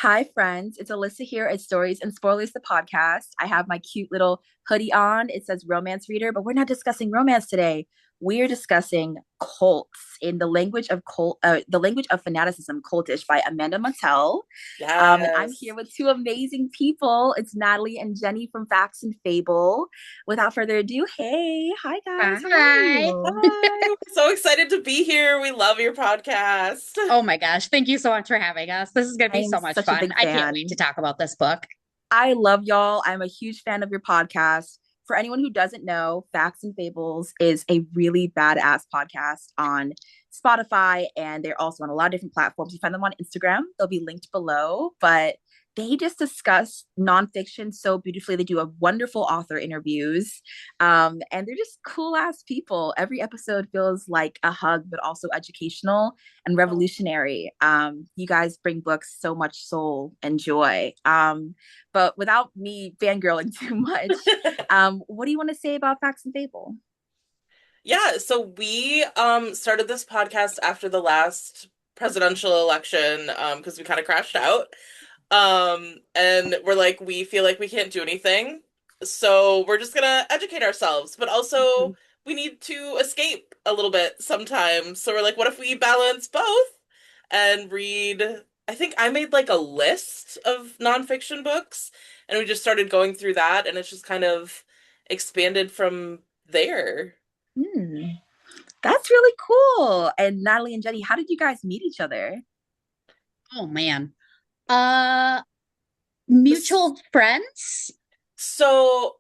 Hi, friends. It's Alyssa here at Stories and Spoilers, the podcast. I have my cute little hoodie on. It says romance reader, but we're not discussing romance today. We're discussing cults in the language of fanaticism, Cultish by Amanda Montell. And I'm here Yes. with two amazing people. It's Natalie and Jenny from Facts and Fable. Without further ado, hey, hi guys, how are Hi. you? Hi. We're so excited to be here. We love your podcast. Oh my gosh. Thank you so much for having us. This is going to I be am so much such a fun. big I can't wait to fan. talk about this book. I love y'all. I'm a huge fan of your podcast. For anyone who doesn't know, Facts and Fables is a really badass podcast on Spotify, and they're also on a lot of different platforms. You find them on Instagram, they'll be linked below. But they just discuss nonfiction so beautifully. They do a wonderful author interviews, and they're just cool ass people. Every episode feels like a hug, but also educational and Oh. revolutionary. You guys bring books so much soul and joy. But without me fangirling too much, what do you want to say about Facts and Fable? Yeah, so we started this podcast after the last presidential election because we kind of crashed out. And we're like we feel like we can't do anything. So we're just gonna educate ourselves, but also Mhm. we need to escape a little bit sometimes. So we're like, what if we balance both and read? I think I made like a list of nonfiction books and we just started going through that and it's just kind of expanded from there. Hmm. That's really cool. And Natalie and Jenny, how did you guys meet each other? Oh man. Uh Mutual friends? So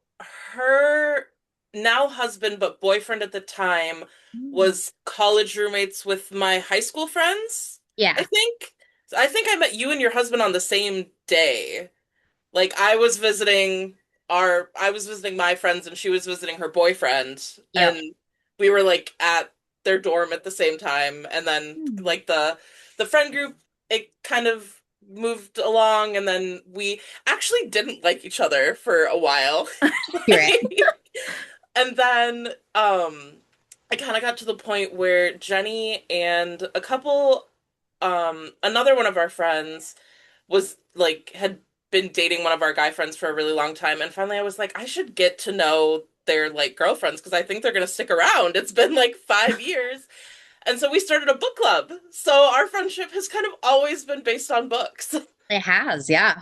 her now husband, but boyfriend at the time, Hmm. was college roommates with my high school friends, I Yeah. think. So I think I met you and your husband on the same day. Like I was visiting my friends and she was visiting her boyfriend Yep. and we were like at their dorm at the same time and then Hmm. like the friend group it kind of moved along and then we actually didn't like each other for a while. You're right. And then I kind of got to the point where Jenny and a couple another one of our friends was like had been dating one of our guy friends for a really long time and finally I was like I should get to know their like girlfriends because I think they're gonna stick around. It's been like 5 years. And so we started a book club. So our friendship has kind of always been based on books. It has, yeah.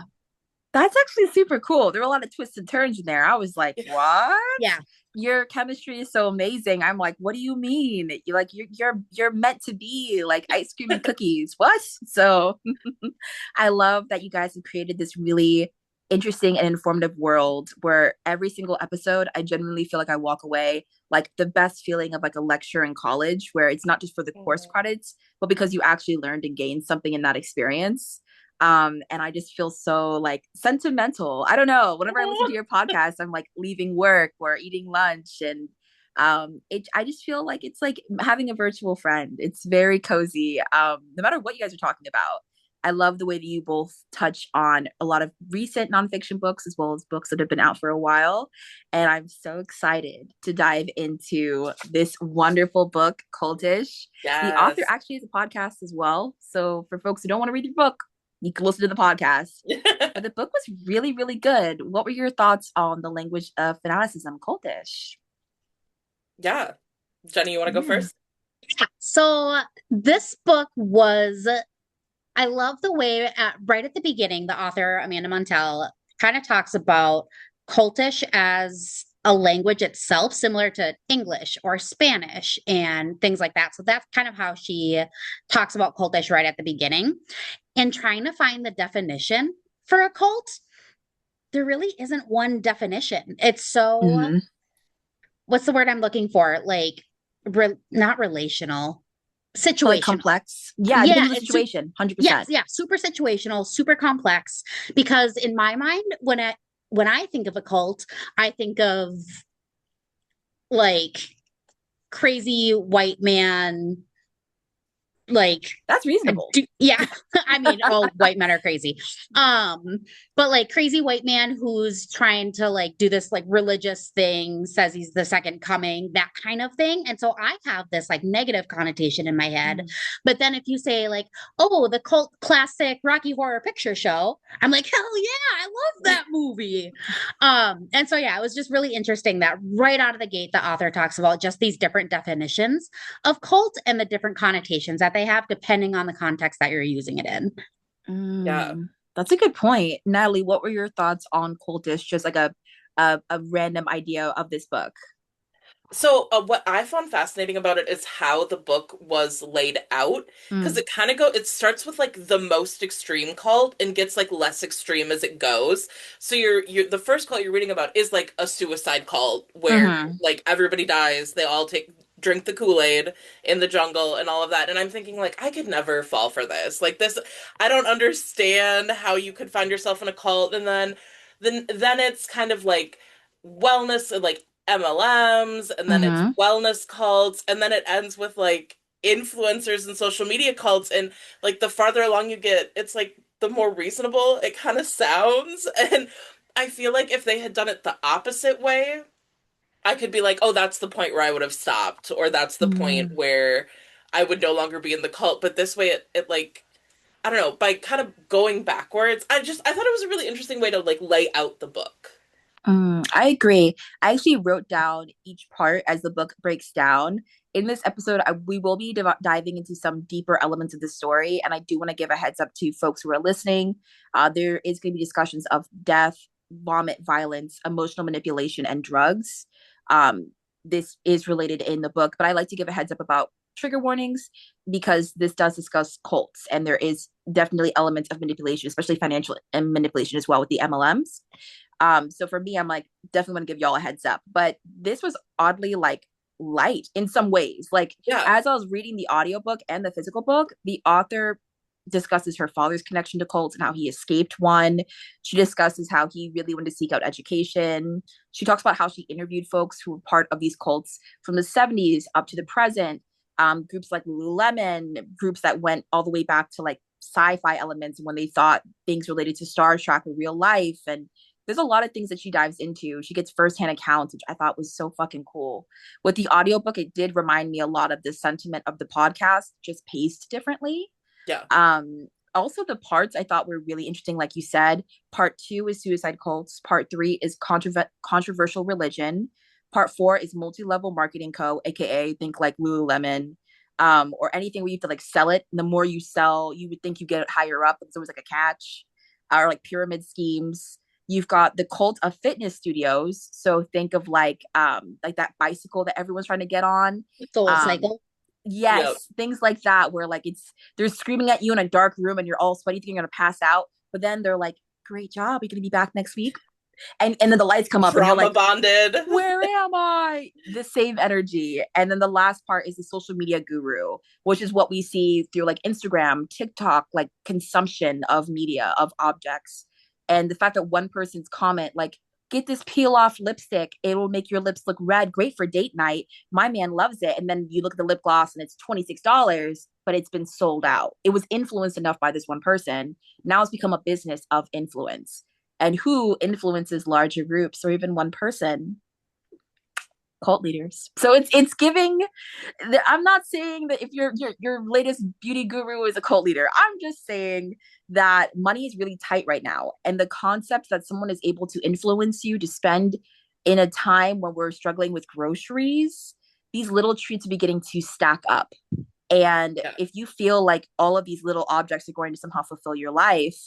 That's actually super cool. There were a lot of twists and turns in there. I was like, "What? Yeah. Your chemistry is so amazing." I'm like, "What do you mean? You're meant to be like ice cream and cookies." What? So, I love that you guys have created this really interesting and informative world where every single episode, I genuinely feel like I walk away like the best feeling of like a lecture in college, where it's not just for the course Mhm. credits, but because you actually learned and gained something in that experience. And I just feel so like sentimental. I don't know. Whenever I listen to Oh. your podcast, I'm like leaving work or eating lunch, and I just feel like it's like having a virtual friend. It's very cozy. No matter what you guys are talking about. I love the way that you both touch on a lot of recent nonfiction books as well as books that have been out for a while. And I'm so excited to dive into this wonderful book, Cultish. The author Yes. actually has a podcast as well. So for folks who don't want to read your book, you can listen to the podcast. But the book was really, really good. What were your thoughts on the language of fanaticism, Cultish? Yeah. Jenny, you want to go Yeah. first? So this book was, I love the way right at the beginning, the author, Amanda Montell, kind of talks about cultish as a language itself, similar to English or Spanish and things like that. So that's kind of how she talks about cultish right at the beginning. And trying to find the definition for a cult, there really isn't one definition. It's so, Mm-hmm. what's the word I'm looking for? Like, not relational, Like situational. complex. Yeah, it Yeah, depends on the it's situation, yes, 100%. yeah, super situational, super complex. Because in my mind, when I think of a cult, I think of like crazy white man, like That's reasonable. yeah, I mean, all white men are crazy. But like crazy white man who's trying to like do this like religious thing, says he's the second coming, that kind of thing. And so I have this like negative connotation in my head. But then if you say like, oh, the cult classic Rocky Horror Picture Show, I'm like, hell yeah, I love that movie. And so yeah, it was just really interesting that right out of the gate, the author talks about just these different definitions of cult and the different connotations that they have depending on the context that you're using it in. Yeah. That's a good point. Natalie, what were your thoughts on Cultish? Just like a random idea of this book. So what I found fascinating about it is how the book was laid out, because it starts with like the most extreme cult and gets like less extreme as it goes. So you're the first cult you're reading about is like a suicide cult where like everybody dies, they all drink the Kool-Aid in the jungle and all of that. And I'm thinking like I could never fall for this. Like this, I don't understand how you could find yourself in a cult. And then it's kind of like wellness and like MLMs, and then it's wellness cults, and then it ends with like influencers and social media cults. And like the farther along you get, it's like the more reasonable it kind of sounds. And I feel like if they had done it the opposite way, I could be like, oh, that's the point where I would have stopped, or that's the point where I would no longer be in the cult. But this way, it like, I don't know, by kind of going backwards, I thought it was a really interesting way to like lay out the book. I agree. I actually wrote down each part as the book breaks down. In this episode, we will be diving into some deeper elements of the story. And I do want to give a heads up to folks who are listening. There is going to be discussions of death, vomit, violence, emotional manipulation, and drugs. This is related in the book, but I like to give a heads up about trigger warnings because this does discuss cults, and there is definitely elements of manipulation, especially financial and manipulation as well with the MLMs. So for me, I'm like, definitely want to give y'all a heads up. But this was oddly like light in some ways. Like Yeah. as I was reading the audiobook and the physical book, the author discusses her father's connection to cults and how he escaped one. She discusses how he really wanted to seek out education. She talks about how she interviewed folks who were part of these cults from the 70s up to the present. Groups like Lululemon, groups that went all the way back to like sci-fi elements when they thought things related to Star Trek or real life. And there's a lot of things that she dives into. She gets firsthand accounts, which I thought was so fucking cool. With the audiobook, it did remind me a lot of the sentiment of the podcast, just paced differently. Yeah. Also the parts I thought were really interesting. Like you said, part 2 is suicide cults. Part 3 is controversial religion. Part 4 is multi-level marketing co, aka think like Lululemon, or anything where you have to like sell it. And the more you sell, you would think you get it higher up, but there's always like a catch, or like pyramid schemes. You've got the cult of fitness studios. So think of like that bicycle that everyone's trying to get on. Soul cycle. Yes, Yep. things like that where like they're screaming at you in a dark room and you're all sweaty, thinking you're gonna pass out. But then they're like, "Great job, you're gonna be back next week." And then the lights come up and you're Trauma like, bonded. "Where am I?" The same energy. And then the last part is the social media guru, which is what we see through like Instagram, TikTok, like consumption of media, of objects. And the fact that one person's comment, like, get this peel off lipstick, it will make your lips look red, great for date night. My man loves it. And then you look at the lip gloss and it's $26, but it's been sold out. It was influenced enough by this one person. Now it's become a business of influence. And who influences larger groups or even one person? Cult leaders. So it's giving. I'm not saying that if your latest beauty guru is a cult leader. I'm just saying that money is really tight right now, and the concept that someone is able to influence you to spend in a time when we're struggling with groceries, these little treats are beginning to stack up. And Yeah. if you feel like all of these little objects are going to somehow fulfill your life,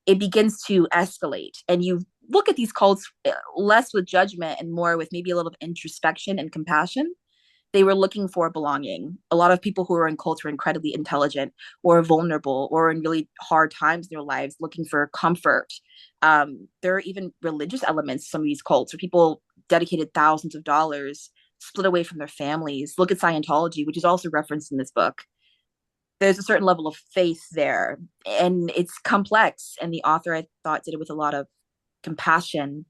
it begins to escalate, and you look at these cults less with judgment and more with maybe a little of introspection and compassion. They were looking for belonging. A lot of people who are in cults were incredibly intelligent or vulnerable or in really hard times in their lives looking for comfort. There are even religious elements to some of these cults where people dedicated thousands of dollars, split away from their families. Look at Scientology, which is also referenced in this book. There's a certain level of faith there, and it's complex, and the author, I thought, did it with a lot of compassion.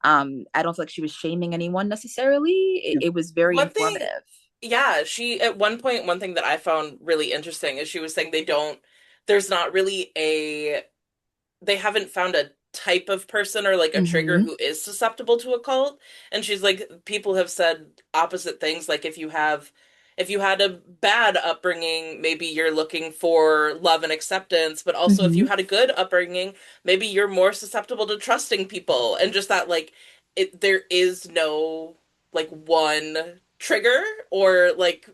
I don't feel like she was shaming anyone necessarily. It was very One thing, informative. yeah, she at one point, one thing that I found really interesting is she was saying there's not really a they haven't found a type of person or like a trigger Mm-hmm. who is susceptible to a cult. And she's like, people have said opposite things. Like if you had a bad upbringing, maybe you're looking for love and acceptance. But also if Mm-hmm. you had a good upbringing, maybe you're more susceptible to trusting people. And just that like there is no like one trigger or like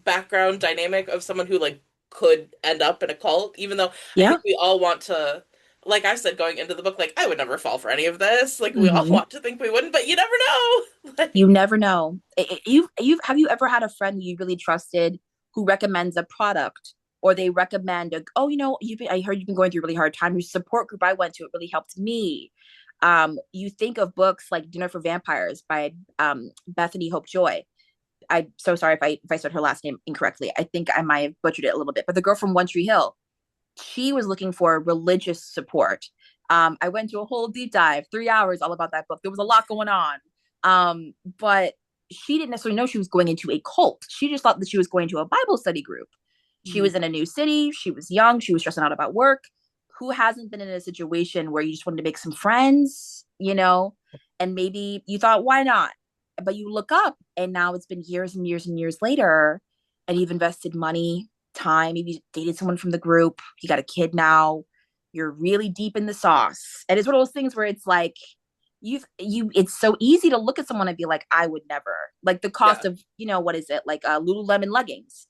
background dynamic of someone who like could end up in a cult, even though I Yeah. think we all want to, like I said going into the book, like I would never fall for any of this. Like we all Mm-hmm. want to think we wouldn't, but you never know. You Like, never know. You have you ever had a friend you really trusted who recommends a product, or they recommend oh, I heard you've been going through a really hard time. Your support group I went to, it really helped me. You think of books like Dinner for Vampires by Bethany Hope Joy. I'm so sorry if I said her last name incorrectly. I think I might have butchered it a little bit. But the girl from One Tree Hill, she was looking for religious support. I went to a whole deep dive, 3 hours, all about that book. There was a lot going on. But she didn't necessarily know she was going into a cult. She just thought that she was going to a Bible study group. She was in a new city. She was young. She was stressing out about work. Who hasn't been in a situation where you just wanted to make some friends, and maybe you thought, why not? But you look up and now it's been years and years and years later, and you've invested money, time, maybe you dated someone from the group, you got a kid now, you're really deep in the sauce. And it's one of those things where it's like it's so easy to look at someone and be like, I would never. Like the cost yeah, of, what is it? Like Lululemon leggings.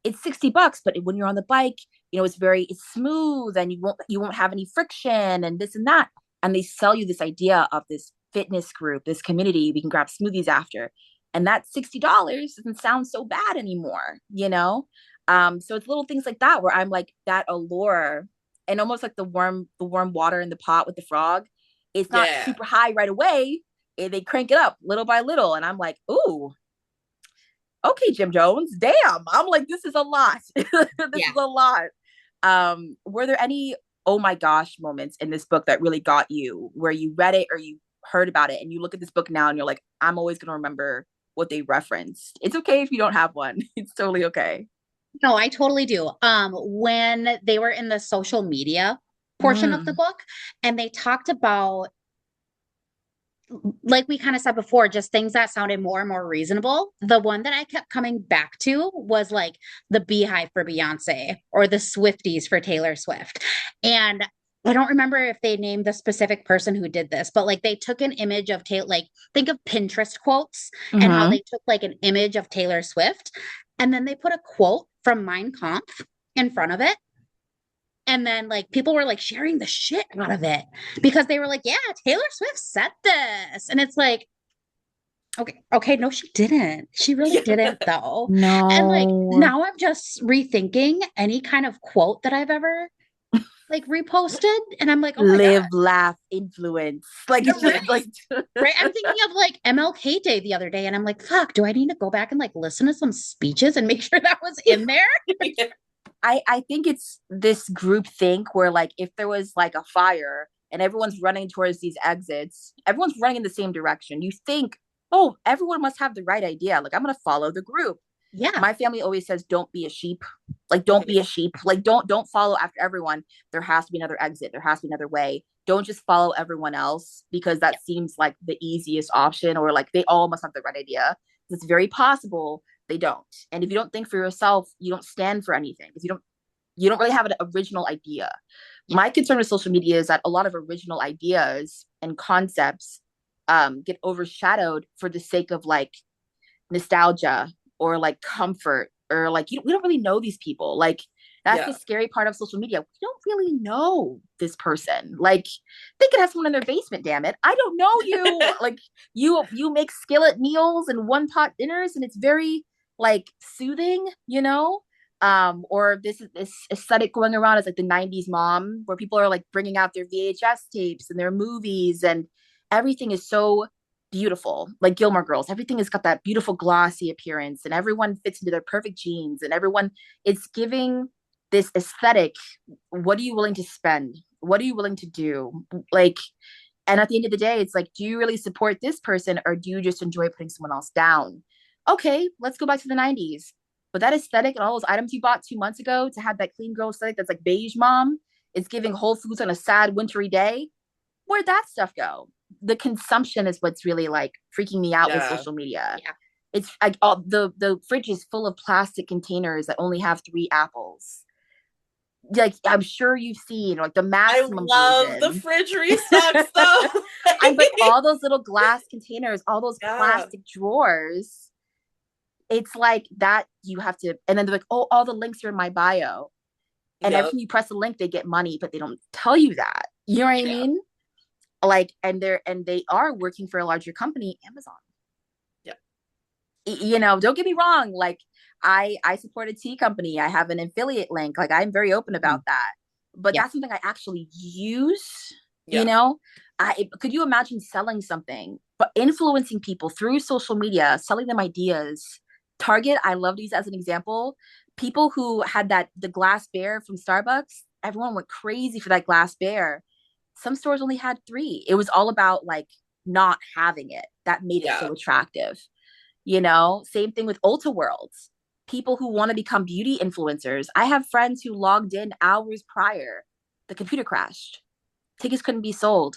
It's $60, but when you're on the bike, it's smooth and you won't have any friction and this and that. And they sell you this idea of this fitness group, this community we can grab smoothies after. And that $60 doesn't sound so bad anymore. So it's little things like that where I'm like that allure, and almost like the warm water in the pot with the frog. It's not yeah, super high right away. They crank it up little by little. And I'm like, ooh, okay, Jim Jones, damn. I'm like, this is a lot. This is Yeah. a lot. Were there any oh my gosh moments in this book that really got you, where you read it or you heard about it and you look at this book now and you're like, I'm always gonna remember what they referenced? It's okay if you don't have one. It's totally okay. No, I totally do. When they were in the social media portion of the Mm. book, and they talked about, like we kind of said before, just things that sounded more and more reasonable. The one that I kept coming back to was like the Beehive for Beyonce or the Swifties for Taylor Swift. And I don't remember if they named the specific person who did this, but like they took an image of Taylor, like think of Pinterest quotes and how Mm-hmm. they took like an image of Taylor Swift and then they put a quote from Mein Kampf in front of it. And then like people were like sharing the shit out of it because they were like, yeah, Taylor Swift said this. And it's like, okay, no, she didn't. She really yeah, didn't though. And like No. now I'm just rethinking any kind of quote that I've ever like reposted. And I'm like, oh my God. Live, laugh, influence. Like Yeah, it's right. just like Right. I'm thinking of like MLK Day the other day, and I'm like, fuck, do I need to go back and like listen to some speeches and make sure that was in there? yeah, I think it's this group think where like if there was like a fire and everyone's running towards these exits, everyone's running in the same direction. You think, oh, everyone must have the right idea. Like I'm gonna follow the group. Yeah. My family always says, don't be a sheep. Like don't be a sheep. Like don't follow after everyone. There has to be another exit. There has to be another way. Don't just follow everyone else because Yeah. that seems like the easiest option, or like they all must have the right idea. It's very possible they don't. And if you don't think for yourself, you don't stand for anything because you don't really have an original idea. Yeah. My concern with social media is that a lot of original ideas and concepts get overshadowed for the sake of like nostalgia or like comfort, or like we don't really know these people. Like that's the yeah, scary part of social media. We don't really know this person. Like they could have someone in their basement, damn it. I don't know you. Like you make skillet meals and one pot dinners and it's very like soothing. Or this aesthetic going around is like the 90s mom, where people are like bringing out their VHS tapes and their movies, and everything is so beautiful, like Gilmore Girls. Everything has got that beautiful glossy appearance, and everyone fits into their perfect jeans, and everyone, it's giving this aesthetic. What are you willing to spend? What are you willing to do? Like, and at the end of the day, it's like, do you really support this person or do you just enjoy putting someone else down? Okay, let's go back to the 90s. But that aesthetic and all those items you bought 2 months ago to have that clean girl aesthetic that's like beige mom, it's giving Whole Foods on a sad wintry day. Where'd that stuff go? The consumption is what's really like freaking me out with Yeah. social media. Yeah. It's like all the fridge is full of plastic containers that only have 3 apples. Like I'm sure you've seen like the I maximum love the version. fridge restocks though. I'm but all those little glass containers, all those Yeah. plastic drawers, it's like that you have to, and then they're like, oh, all the links are in my bio. And every Yep. time you press a link, they get money, but they don't tell you that. You know what I Yeah. mean? Like, and they are working for a larger company, Amazon. Yep. You know, don't get me wrong. Like, I support a tea company. I have an affiliate link. Like, I'm very open about that. But Yeah. that's something I actually use. Yeah. You know, could you imagine selling something, but influencing people through social media, selling them ideas? Target, I love these as an example. People who had the glass bear from Starbucks, everyone went crazy for that glass bear. Some stores only had 3. It was all about like not having it. That made it Yeah. so attractive. You know, same thing with Ulta Worlds. People who want to become beauty influencers. I have friends who logged in hours prior. The computer crashed. Tickets couldn't be sold.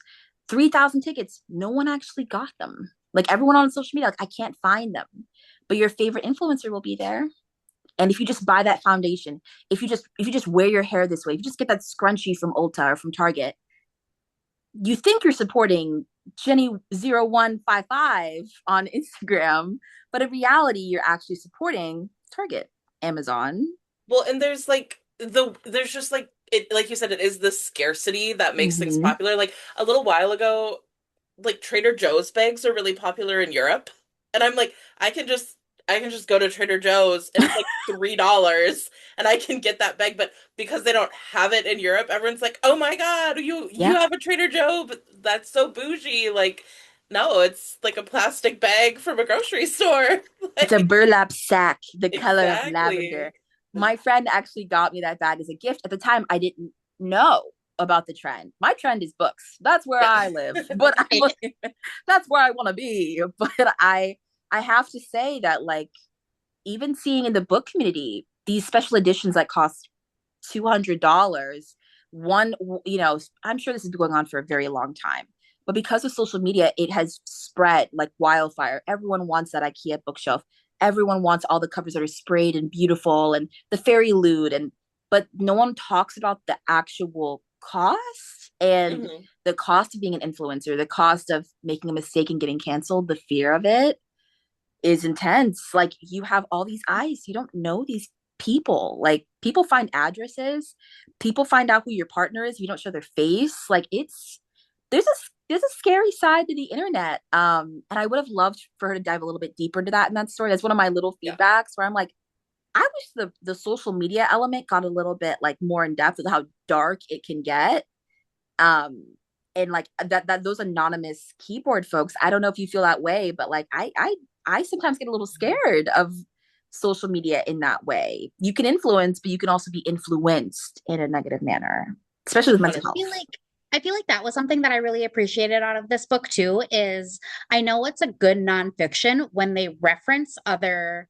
3,000 tickets. No one actually got them. Like everyone on social media, like I can't find them. But your favorite influencer will be there. And if you just buy that foundation, if you just wear your hair this way, if you just get that scrunchie from Ulta or from Target, you think you're supporting Jennie0155 on Instagram, but in reality, you're actually supporting Target, Amazon. Well, and there's just like it, like you said, it is the scarcity that makes things Mm-hmm. popular. Like a little while ago, like Trader Joe's bags are really popular in Europe. And I'm like, I can just go to Trader Joe's and it's like $3 and I can get that bag, but because they don't have it in Europe, everyone's like, "Oh my God, you Yeah, have a Trader Joe, but that's so bougie." Like, no, it's like a plastic bag from a grocery store. it's a Like, burlap sack, the color of lavender. exactly. My friend actually got me that bag as a gift. At the time, I didn't know about the trend. My trend is books. That's where Yeah. I live, but I'm looking, that's where I want to be. But I have to say that like even seeing in the book community these special editions that cost $200, one, you know, I'm sure this has been going on for a very long time, but because of social media it has spread like wildfire. Everyone wants that IKEA bookshelf. Everyone wants all the covers that are sprayed and beautiful and the fairy loot, and but no one talks about the actual cost and Mhm. the cost of being an influencer, the cost of making a mistake and getting canceled, the fear of it is intense. Like you have all these eyes, you don't know these people. Like people find addresses, people find out who your partner is if you don't show their face. Like it's there's a scary side to the internet. And I would have loved for her to dive a little bit deeper into that in that story. That's one of my little Yeah. feedbacks where I'm like, I wish the social media element got a little bit like more in depth with how dark it can get. Um and like that those anonymous keyboard folks, I don't know if you feel that way, but like I sometimes get a little scared of social media in that way. You can influence, but you can also be influenced in a negative manner, especially with mental health. I feel like that was something that I really appreciated out of this book too, is I know it's a good nonfiction when they reference other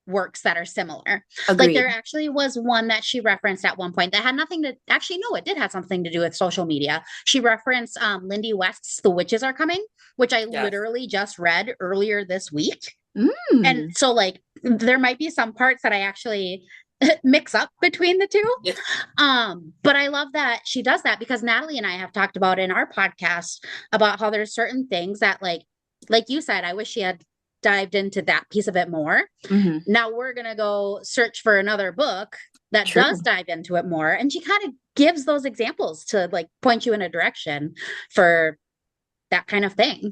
works that are similar. Like there Agreed. actually was one that she referenced at one point that had nothing to actually no, it did have something to do with social media. She referenced Lindy West's The Witches Are Coming, which I Yes. literally just read earlier this week. And Mm. so like there might be some parts that I actually mix up between the two. Yeah. But I love that she does that because Natalie and I have talked about in our podcast about how there's certain things that like you said, I wish she had dived into that piece of it more. Mm-hmm. Now we're gonna go search for another book that True. does dive into it more. And she kind of gives those examples to like point you in a direction for that kind of thing.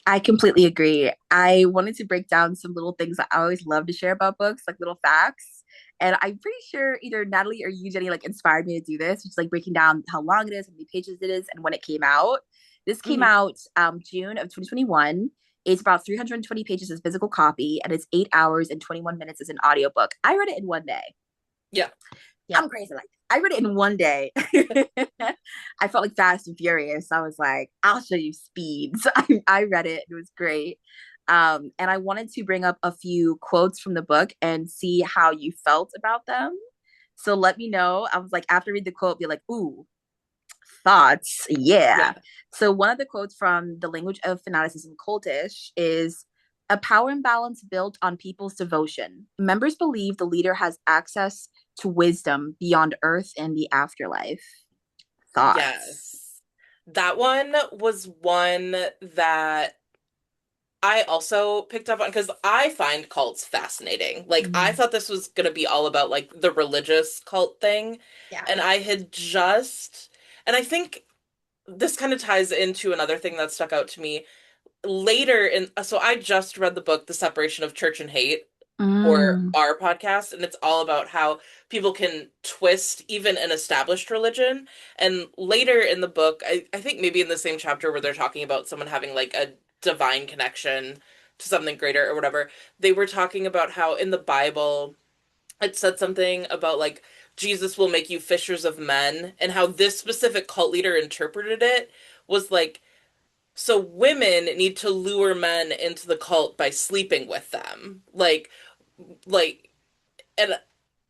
I completely agree. I wanted to break down some little things that I always love to share about books, like little facts. And I'm pretty sure either Natalie or you, Jenny, like inspired me to do this, which is like breaking down how long it is, how many pages it is, and when it came out. This came out June of 2021. It's about 320 pages as physical copy, and it's 8 hours and 21 minutes as an audiobook. I read it in one day. Yeah. I'm crazy like that. I read it in one day. I felt like Fast and Furious. I was like, I'll show you speed. So I read it. It was great. And I wanted to bring up a few quotes from the book and see how you felt about them. So let me know. I was like, after I read the quote, be like, ooh, thoughts. Yeah. Yeah. So one of the quotes from the Language of Fanaticism Cultish is a power imbalance built on people's devotion. Members believe the leader has access to wisdom beyond earth and the afterlife. Thoughts. Yes. That one was one that I also picked up on because I find cults fascinating. Like, I Mm. thought this was going to be all about like the religious cult thing. Yeah. And and I think this kind of ties into another thing that stuck out to me later so I just read the book, The Separation of Church and Hate, for Mm. our podcast, and it's all about how people can twist even an established religion. And later in the book, I think maybe in the same chapter where they're talking about someone having like a divine connection to something greater or whatever, they were talking about how in the Bible it said something about like Jesus will make you fishers of men, and how this specific cult leader interpreted it was like, so women need to lure men into the cult by sleeping with them. Like and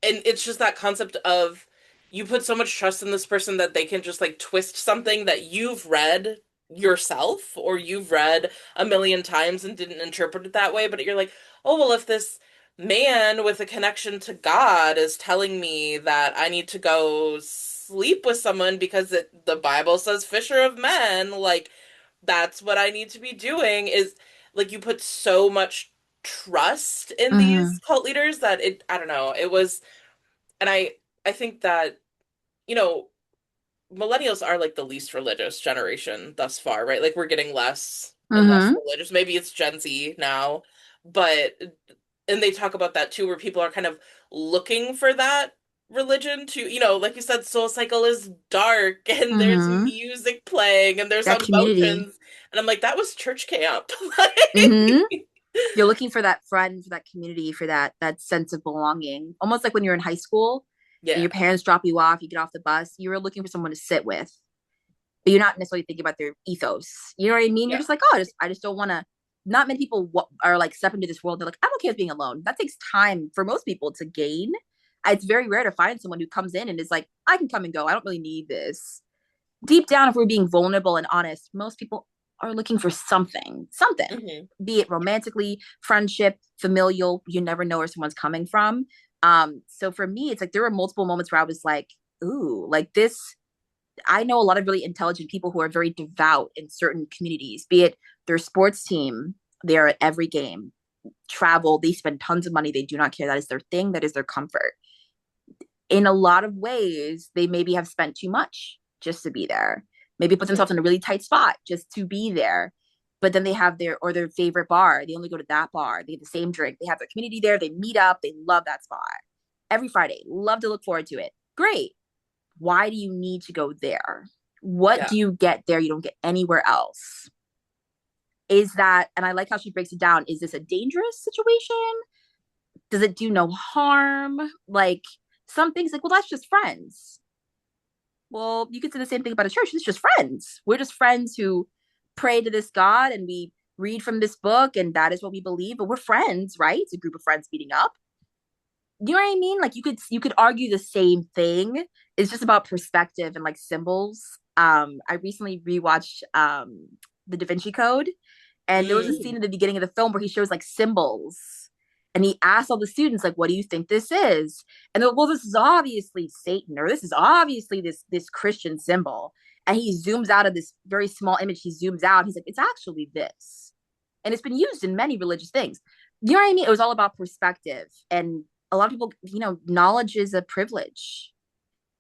it's just that concept of you put so much trust in this person that they can just like twist something that you've read yourself or you've read a million times and didn't interpret it that way, but you're like, oh well, if this man with a connection to God is telling me that I need to go sleep with someone because the Bible says fisher of men, like that's what I need to be doing. Is like you put so much trust in Mm-hmm. these cult leaders that I don't know, it was. And I think that, you know, millennials are like the least religious generation thus far, right? Like we're getting less and less Mm-hmm. religious. Maybe it's Gen Z now, but and they talk about that too, where people are kind of looking for that religion to, like you said, Soul Cycle is dark and there's Mm-hmm. music playing and there's That community. emotions. And I'm like, that was church camp. Mm-hmm. Like, You're looking for that friend, for that community, for that sense of belonging. Almost like when you're in high school and yeah, your parents drop you off, you get off the bus, you're looking for someone to sit with, but you're not necessarily thinking about their ethos. You know what I mean? You're yeah, just like, oh, I just don't want to. Not many people are like step into this world. They're like, I'm okay with being alone. That takes time for most people to gain. It's very rare to find someone who comes in and is like, I can come and go. I don't really need this. Deep down, if we're being vulnerable and honest, most people are looking for something, hmm, be it romantically, friendship, familial. You never know where someone's coming from. So for me, it's like there were multiple moments where I was like, ooh, like this. I know a lot of really intelligent people who are very devout in certain communities, be it their sports team, they're at every game, travel, they spend tons of money, they do not care. That is their thing, that is their comfort. In a lot of ways, they maybe have spent too much just to be there. Maybe put hmm, themselves in a really tight spot just to be there. But then they have their favorite bar. They only go to that bar. They have the same drink. They have their community there. They meet up. They love that spot. Every Friday. Love to look forward to it. Great. Why do you need to go there? What yeah, do you get there you don't get anywhere else? Is that, and I like how she breaks it down, is this a dangerous situation? Does it do no harm? Like some things like, well, that's just friends. Well, you could say the same thing about a church. It's just friends. We're just friends who pray to this God and we read from this book and that is what we believe, but we're friends, right? It's a group of friends meeting up. You know what I mean? Like you could argue the same thing. It's just about perspective and like symbols. I recently rewatched the Da Vinci Code, and there was a mm, scene in the beginning of the film where he shows like symbols, and he asks all the students like, "What do you think this is?" And they're like, "Well, this is obviously Satan, or this is obviously this Christian symbol." And he zooms out of this very small image. He zooms out. He's like, "It's actually this," and it's been used in many religious things. You know what I mean? It was all about perspective, and a lot of people, knowledge is a privilege.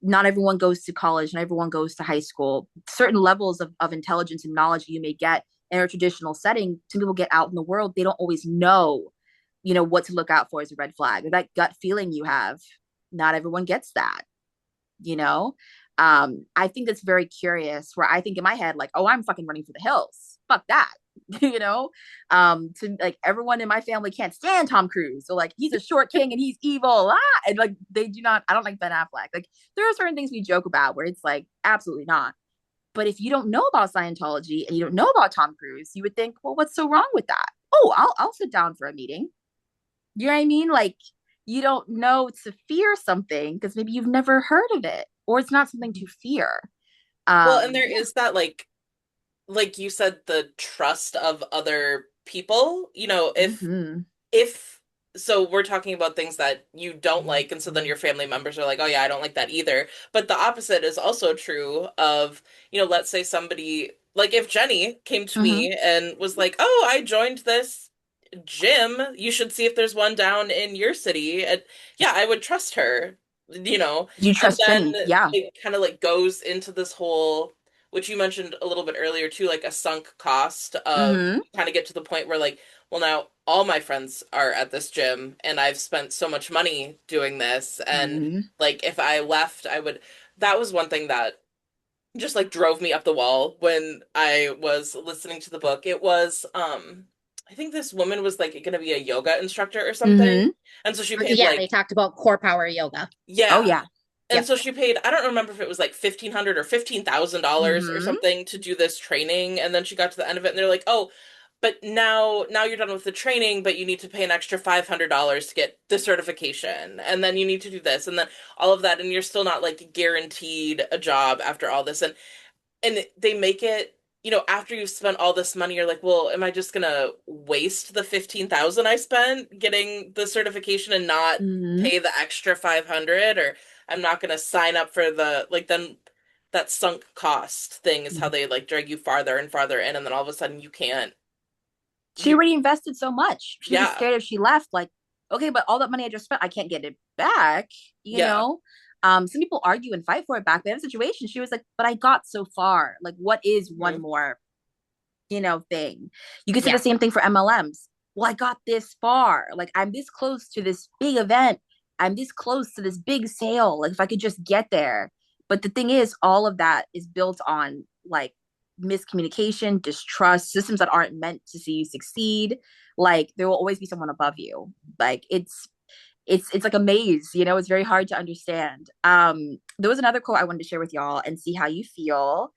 Not everyone goes to college, not everyone goes to high school. Certain levels of intelligence and knowledge you may get in a traditional setting, some people get out in the world, they don't always know, what to look out for as a red flag, or that gut feeling you have. Not everyone gets that, you know? I think that's very curious, where I think in my head, like, oh, I'm fucking running for the hills. Fuck that. you know? To like everyone in my family can't stand Tom Cruise. So like he's a short king and he's evil. And like they do not, I don't like Ben Affleck. Like there are certain things we joke about where it's like, absolutely not. But if you don't know about Scientology and you don't know about Tom Cruise, you would think, well, what's so wrong with that? oh, I'll sit down for a meeting. You know what I mean? Like, you don't know to fear something because maybe you've never heard of it, or it's not something to fear. Well, and there Yeah. is that like you said, the trust of other people. Hmm. If so we're talking about things that you don't like, and so then your family members are like, oh yeah, I don't like that either. But the opposite is also true of, let's say somebody, like if Jennie came to Hmm. me and was like, oh, I joined this gym, you should see if there's one down in your city. And yeah, I would trust her, You and trust then Jennie? Yeah. it kind of like goes into this whole, which you mentioned a little bit earlier too, like a sunk cost of, Hmm. kind of get to the point where like, well, now all my friends are at this gym and I've spent so much money doing this. And Hmm. like, if I left, that was one thing that just like drove me up the wall when I was listening to the book. It was, I think this woman was like going to be a yoga instructor or something. Hmm. And so she paid Yeah, they like, talked about core power yoga. Oh yeah. yeah. And Yep. so she paid, I don't remember if it was like $1,500 or $15,000 or Hmm. something to do this training. And then she got to the end of it and they're like, oh, but now you're done with the training, but you need to pay an extra $500 to get the certification. And then you need to do this and then all of that. And you're still not like guaranteed a job after all this. And they make it, after you've spent all this money, you're like, well, am I just gonna waste the 15,000 I spent getting the certification and not Hmm. pay the extra 500? Or I'm not gonna sign up for the, like, then that sunk cost thing is how they like drag you farther and farther in, and then all of a sudden you can't, She you already invested so much. She was yeah, scared if she left, like, okay, but all that money I just spent, I can't get it back, you yeah. know? Some people argue and fight for it back. But in a situation, she was like, but I got so far. Like, what is one Mhm. more, thing? You could say the Yeah. same thing for MLMs. Well, I got this far. Like, I'm this close to this big event. I'm this close to this big sale. Like, if I could just get there. But the thing is, all of that is built on like miscommunication, distrust, systems that aren't meant to see you succeed. Like, there will always be someone above you. Like, it's like a maze, it's very hard to understand. There was another quote I wanted to share with y'all and see how you feel.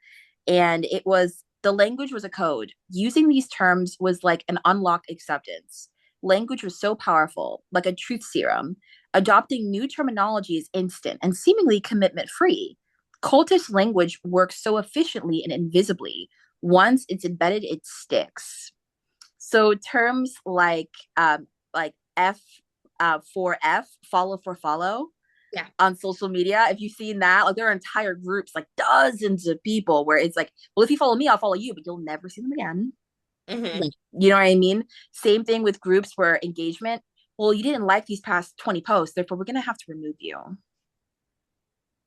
And it was, the language was a code. Using these terms was like an unlocked acceptance. Language was so powerful, like a truth serum. Adopting new terminology is instant and seemingly commitment free. Cultish language works so efficiently and invisibly. Once it's embedded, it sticks. So terms like F for F, follow for follow, Yeah. on social media. If you've seen that, like there are entire groups, like dozens of people, where it's like, well, if you follow me, I'll follow you, but you'll never see them again. Hmm. Like, you know what I mean? Same thing with groups where engagement. Well, you didn't like these past 20 posts, therefore we're gonna have to remove you.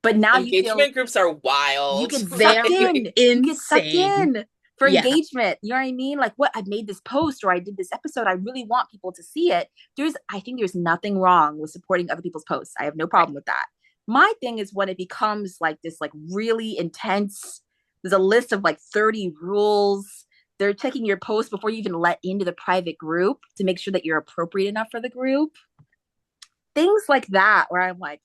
But now you feel Engagement groups are you wild. get They sucked are in. You get sucked insane. in for Yeah. engagement. You know what I mean? Like, what, I made this post or I did this episode. I really want people to see it. I think there's nothing wrong with supporting other people's posts. I have no Right. problem with that. My thing is when it becomes like this, like really intense. There's a list of like 30 rules. They're checking your post before you even let into the private group to make sure that you're appropriate enough for the group. Things like that, where I'm like,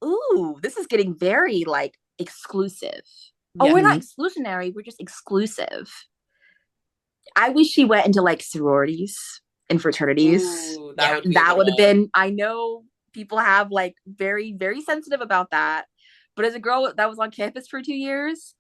ooh, this is getting very like exclusive. Oh, we're not Yes. exclusionary, we're just exclusive. I wish she went into like sororities and fraternities. Ooh, that Yeah. would be a That good would have one. been, I know people have like very, very sensitive about that. But as a girl that was on campus for 2 years,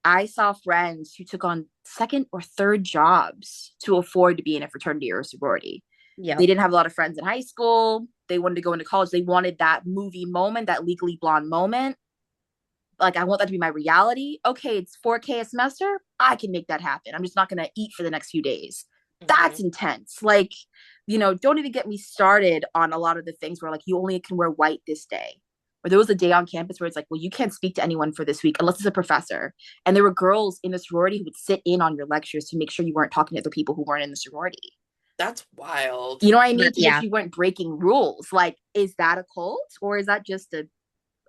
I saw friends who took on second or third jobs to afford to be in a fraternity or a sorority. They Yep. didn't have a lot of friends in high school. They wanted to go into college. They wanted that movie moment, that Legally Blonde moment. Like, I want that to be my reality. Okay, it's 4K a semester. I can make that happen. I'm just not going to eat for the next few days. Hmm. That's intense. Like, don't even get me started on a lot of the things where like you only can wear white this day. Or there was a day on campus where it's like, well, you can't speak to anyone for this week unless it's a professor. And there were girls in the sorority who would sit in on your lectures to make sure you weren't talking to other people who weren't in the sorority. That's wild. You know what I mean? To make Yeah. sure you weren't breaking rules. Like, is that a cult or is that just a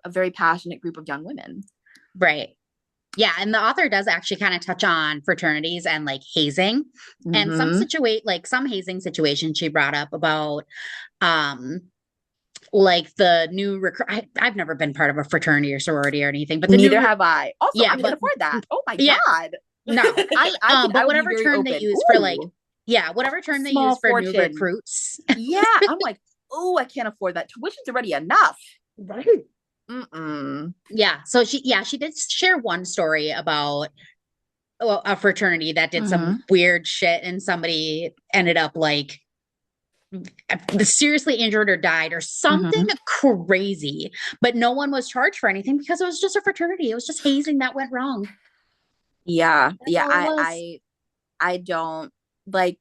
very passionate group of young women? Right. Yeah, and the author does actually kind of touch on fraternities and like hazing. And Mm-hmm. some hazing situation she brought up about um like the new I've never been part of a fraternity or sorority or anything, but the new Neither have I. Also, yeah, I can't but afford that. Oh my yeah, God. no. I But would be whatever very term they open. use for like Ooh. Yeah, whatever term they use small for new fortune. recruits. Yeah, I'm like, oh, I can't afford that. Tuition's already enough. Right. Mm-mm. Yeah. So she did share one story about a fraternity that did some Mm-hmm. weird shit and somebody ended up like seriously injured or died or something Mm-hmm. crazy, but no one was charged for anything because it was just a fraternity. It was just hazing that went wrong. Yeah, That's yeah. all it was. I don't like.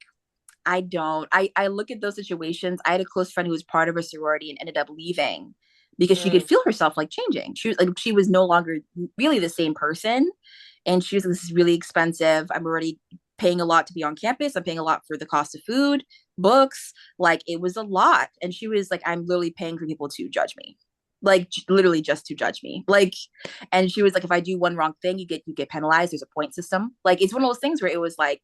I don't. I look at those situations. I had a close friend who was part of a sorority and ended up leaving because she could Mm. feel herself like changing. She was no longer really the same person, and she was like, this is really expensive. I'm already paying a lot to be on campus. I'm paying a lot for the cost of food, books. Like it was a lot, and she was like, I'm literally paying for people to judge me, like literally just to judge me. Like, and she was like, if I do one wrong thing, you get penalized. There's a point system. Like it's one of those things where it was like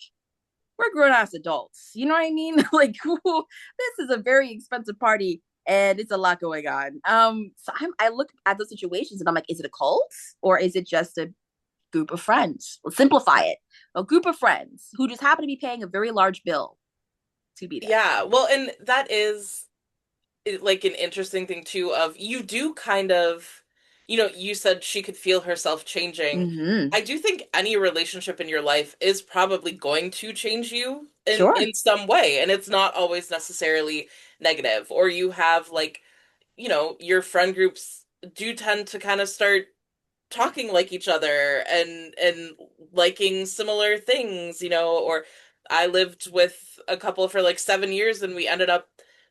we're grown ass adults. You know what I mean? Like, this is a very expensive party and it's a lot going on. So I look at those situations and I'm like, is it a cult or is it just a group of friends? Let's simplify it. A group of friends who just happen to be paying a very large bill to be there. Yeah, well, and that is like an interesting thing too of you do kind of, you said she could feel herself changing. Mm-hmm. I do think any relationship in your life is probably going to change you Sure. in some way, and it's not always necessarily negative. Or you have like, your friend groups do tend to kind of start talking like each other and liking similar things, or I lived with a couple for like 7 years and we ended up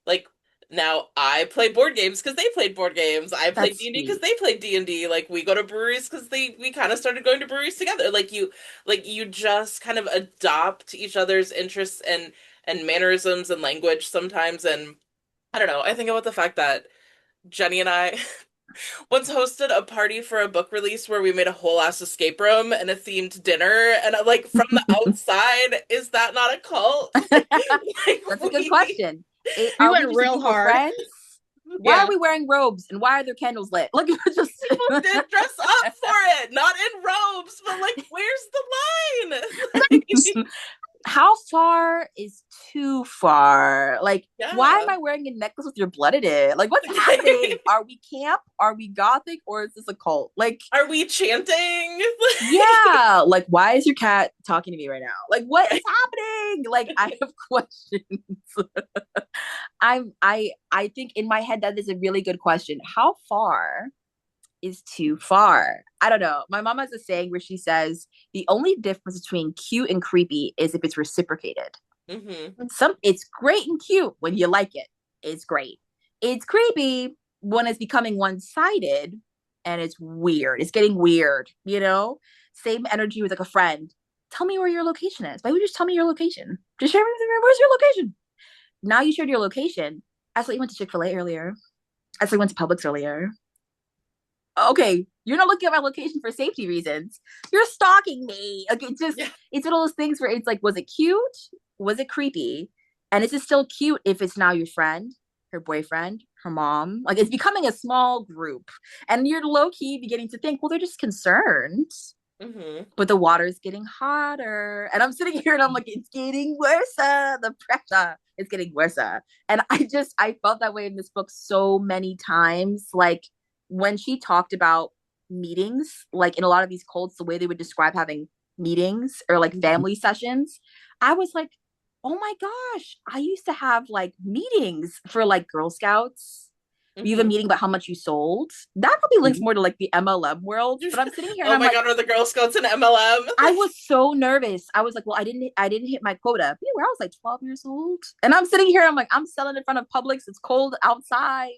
like now I play board games because they played board games. I played That's D&D because sweet. they played D&D. Like we go to breweries because we kind of started going to breweries together. Like you just kind of adopt each other's interests and mannerisms and language sometimes. And I don't know. I think about the fact that Jenny and I once hosted a party for a book release where we made a whole ass escape room and a themed dinner. And I'm like, from the outside, is that not a cult? Like That's a good we question. We Are we went just a real group of hard. friends? Why are Yeah. we wearing robes and why are there candles lit? Like, just people did dress up for it, not in robes, but like, where's the line? Like, how far is too far? Like, why am yeah. I wearing a necklace with your blood in it? Like, what's happening? Are we camp? Are we gothic? Or is this a cult? Like, Are we chanting? yeah. Like, why is your cat talking to me right now? Like, what is happening? Like, I have questions. I think in my head that is a really good question. How far is too far? I don't know. My mom has a saying where she says the only difference between cute and creepy is if it's reciprocated. Hmm. It's great and cute when you like it. It's great. It's creepy when it's becoming one-sided and it's weird. It's getting weird, you know? Same energy with like a friend. Tell me where your location is. Why would you just tell me your location? Just share with me where's your location. Now you shared your location. I thought you went to Chick-fil-A earlier. I thought you went to Publix earlier. Okay, you're not looking at my location for safety reasons. You're stalking me. Like Yeah. it's one of those things where it's like, was it cute? Was it creepy? And is it still cute if it's now your friend, her boyfriend, her mom? Like it's becoming a small group. And you're low key beginning to think, well, they're just concerned. Hmm. But the water's getting hotter. And I'm sitting here and I'm like, it's getting worse. The pressure is getting worse. And I felt that way in this book so many times. Like when she talked about meetings, like in a lot of these cults, the way they would describe having meetings or like family sessions, I was like, oh my gosh, I used to have like meetings for like Girl Scouts. We have a Hmm. meeting about how much you sold. That probably links more to like the MLM world. But I'm sitting here and Oh I'm my like, God, are the Girl Scouts and MLM? I was so nervous. I was like, well, I didn't hit my quota. You know, where I was like 12 years old. And I'm sitting here, I'm like, I'm selling in front of Publix. It's cold outside.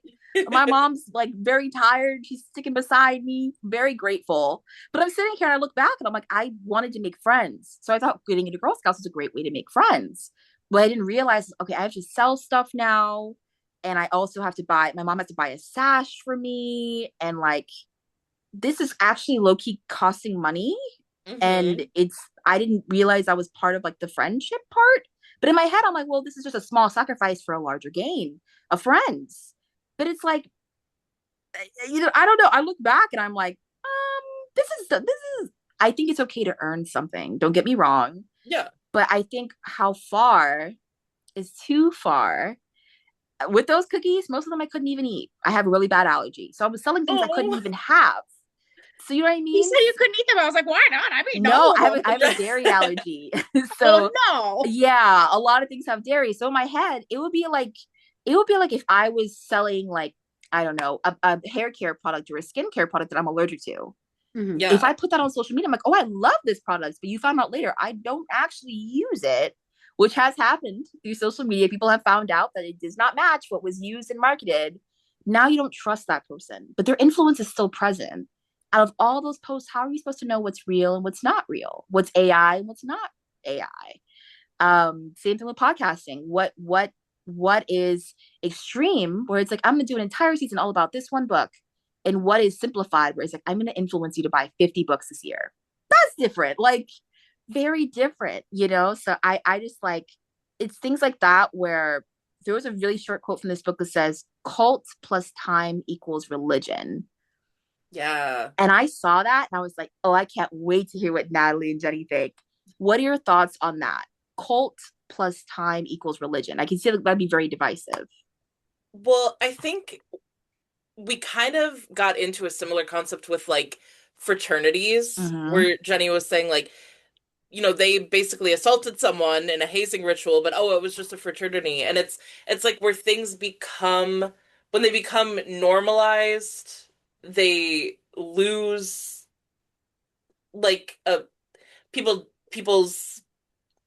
My mom's like very tired. She's sticking beside me, very grateful. But I'm sitting here and I look back and I'm like, I wanted to make friends. So I thought getting into Girl Scouts was a great way to make friends. But I didn't realize, okay, I have to sell stuff now. And I also have to buy, my mom has to buy a sash for me. And like, this is actually low key costing money. And Hmm. I didn't realize I was part of like the friendship part. But in my head, I'm like, well, this is just a small sacrifice for a larger gain of friends. But it's like, I don't know. I look back and I'm like, this is, I think it's okay to earn something. Don't get me wrong. Yeah. But I think how far is too far. With those cookies, most of them I couldn't even eat. I have a really bad allergy. So I was selling things I couldn't Oh, even have. So you know what I You mean? said you couldn't eat them. I was like, why not? I mean, No, all of them. I have a dairy allergy. Oh So no. yeah, a lot of things have dairy. So in my head, it would be like if I was selling like, I don't know, a hair care product or a skincare product that I'm allergic to. Mhm. If yeah. I put that on social media, I'm like, oh, I love this product, but you found out later I don't actually use it, which has happened through social media. People have found out that it does not match what was used and marketed. Now you don't trust that person, but their influence is still present. Out of all those posts, how are you supposed to know what's real and what's not real? What's AI and what's not AI? Same thing with podcasting. What is extreme where it's like I'm gonna do an entire season all about this one book, and what is simplified where it's like I'm gonna influence you to buy 50 books this year. That's different, like very different, so I just like, it's things like that where there was a really short quote from this book that says cult plus time equals religion. Yeah. And I saw that and I was like, oh, I can't wait to hear what Natalie and Jenny think. What are your thoughts on that? Cult plus time equals religion. I can see that that'd be very divisive. Well, I think we kind of got into a similar concept with like fraternities, Mm-hmm. where Jenny was saying like, they basically assaulted someone in a hazing ritual, but oh, it was just a fraternity. And it's like where things become, when they become normalized, they lose like people's,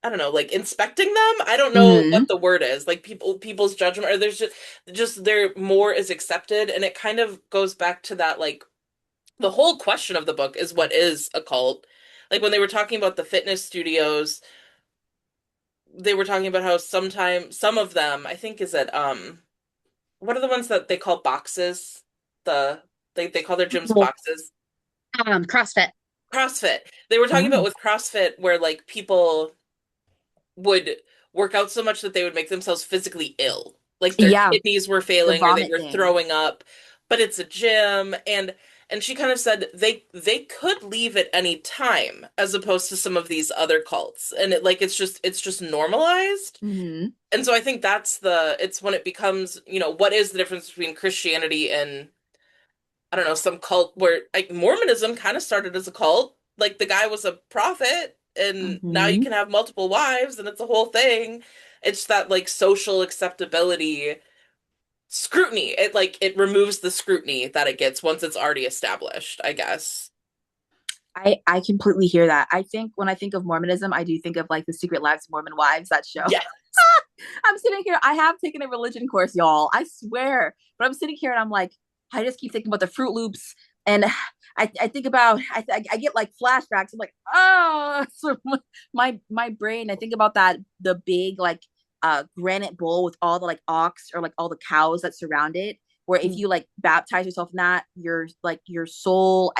I don't know, like inspecting them. I don't know Mm-hmm. what the word is. Like people's judgment, or there's just there more is accepted, and it kind of goes back to that, like the whole question of the book is what is a cult? Like when they were talking about the fitness studios, they were talking about how sometimes some of them, I think, is it what are the ones that they call boxes? They call their gyms Well, boxes. CrossFit. CrossFit. They were talking about Mm. with CrossFit where like people would work out so much that they would make themselves physically ill. Like their Yeah, kidneys were the failing or they vomit were thing. throwing up. But it's a gym, and she kind of said they could leave at any time as opposed to some of these other cults. And it's just normalized. Mm-hmm. And so I think it's when it becomes, what is the difference between Christianity and, I don't know, some cult where like Mormonism kind of started as a cult. Like the guy was a prophet and now you Mm-hmm. can have multiple wives and it's a whole thing. It's that like social acceptability scrutiny. It removes the scrutiny that it gets once it's already established, I guess. I completely hear that. I think when I think of Mormonism, I do think of like the Secret Lives of Mormon Wives, that show. Yes. I'm sitting here. I have taken a religion course, y'all. I swear. But I'm sitting here and I'm like, I just keep thinking about the Fruit Loops, and I think about I get like flashbacks. I'm like, oh, so my brain. I think about that, the big like granite bowl with all the like ox or like all the cows that surround it. Where if Mm. you like baptize yourself in that, your like your soul.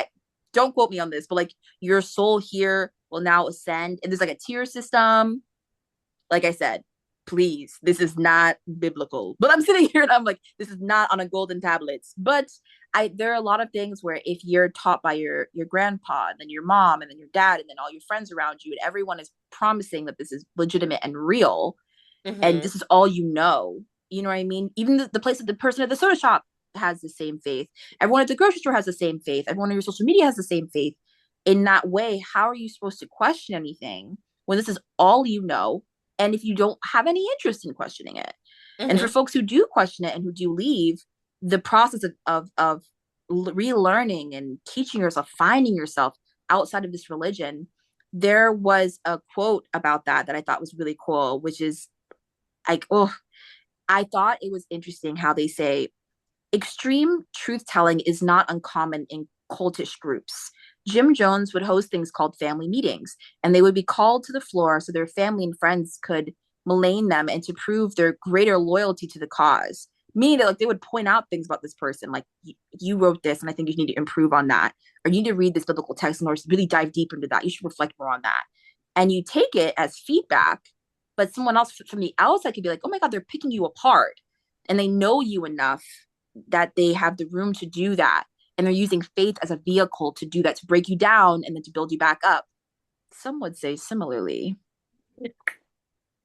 Don't quote me on this, but like your soul here will now ascend, and there's like a tier system. Like I said, please, this is not biblical. But I'm sitting here and I'm like, this is not on a golden tablets. But there are a lot of things where if you're taught by your grandpa and then your mom and then your dad and then all your friends around you and everyone is promising that this is legitimate and real and Hmm. this is all you know what I mean? Even the place that the person at the soda shop has the same faith. Everyone at the grocery store has the same faith. Everyone on your social media has the same faith. In that way, how are you supposed to question anything when this is all you know? And if you don't have any interest in questioning it, and for Hmm. folks who do question it and who do leave, the process of relearning and teaching yourself, finding yourself outside of this religion, there was a quote about that I thought was really cool, which is like, oh, I thought it was interesting how they say extreme truth telling is not uncommon in cultish groups. Jim Jones would host things called family meetings, and they would be called to the floor so their family and friends could malign them and to prove their greater loyalty to the cause. Meaning that like they would point out things about this person, like you wrote this, and I think you need to improve on that, or you need to read this biblical text in order to really dive deeper into that. You should reflect more on that, and you take it as feedback. But someone else from the outside could be like, "Oh my God, they're picking you apart," and they know you enough that they have the room to do that. And they're using faith as a vehicle to do that, to break you down and then to build you back up. Some would say similarly.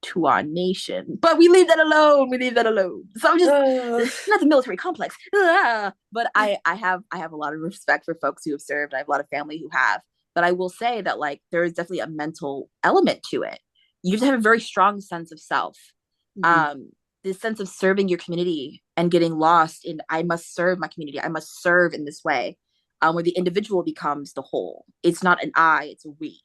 to our nation. But we leave that alone. We leave that alone. So I'm just not the military complex. But I have a lot of respect for folks who have served. I have a lot of family who have. But I will say that like there is definitely a mental element to it. You have to have a very strong sense of self. Um, this sense of serving your community and getting lost in I must serve my community. I must serve in this way. Where the individual becomes the whole. It's not an I, it's a we.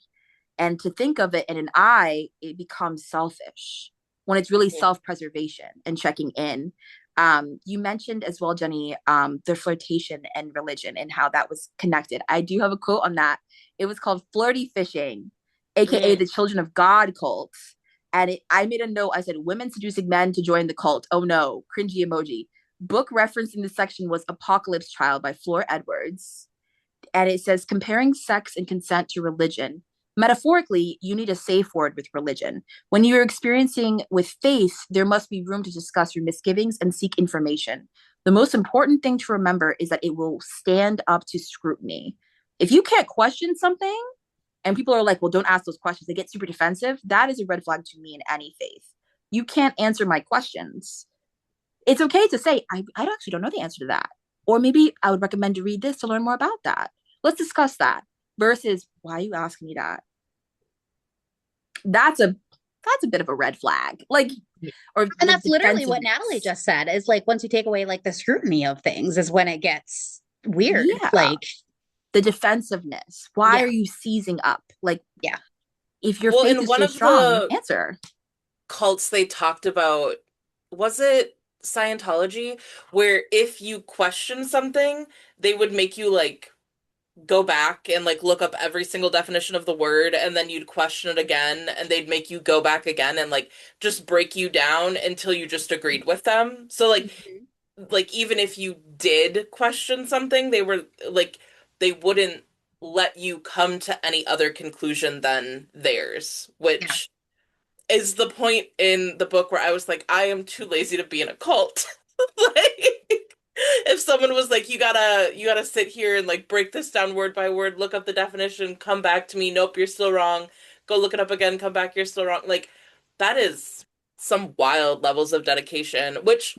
And to think of it in an I, it becomes selfish when it's really self-preservation and checking in. You mentioned as well, Jenny, the flirtation and religion and how that was connected. I do have a quote on that. It was called Flirty Fishing, aka the Children of God cult. And I made a note. I said, women seducing men to join the cult. Oh no, cringy emoji. Book referenced in this section was Apocalypse Child by Fleur Edwards. And it says, comparing sex and consent to religion. Metaphorically, you need a safe word with religion. When you're experiencing with faith, there must be room to discuss your misgivings and seek information. The most important thing to remember is that it will stand up to scrutiny. If you can't question something and people are like, well, don't ask those questions, they get super defensive, that is a red flag to me in any faith. You can't answer my questions. It's okay to say, I actually don't know the answer to that. Or maybe I would recommend to read this to learn more about that. Let's discuss that. Versus, why are you asking me that? That's a bit of a red flag. Like, or and that's literally what Natalie just said. Is like once you take away like the scrutiny of things, is when it gets weird. Yeah. Like the defensiveness. Why are you seizing up? Like, if your faith is so strong, answer. Cults they talked about, was it Scientology, where if you question something, they would make you like go back and like look up every single definition of the word, and then you'd question it again, and they'd make you go back again and like just break you down until you just agreed with them. So like even if you did question something, they were like they wouldn't let you come to any other conclusion than theirs, which is the point in the book where I was like, I am too lazy to be in a cult. Like if someone was like, you gotta sit here and like break this down word by word, look up the definition, come back to me, nope, you're still wrong, go look it up again, come back, you're still wrong. Like that is some wild levels of dedication, which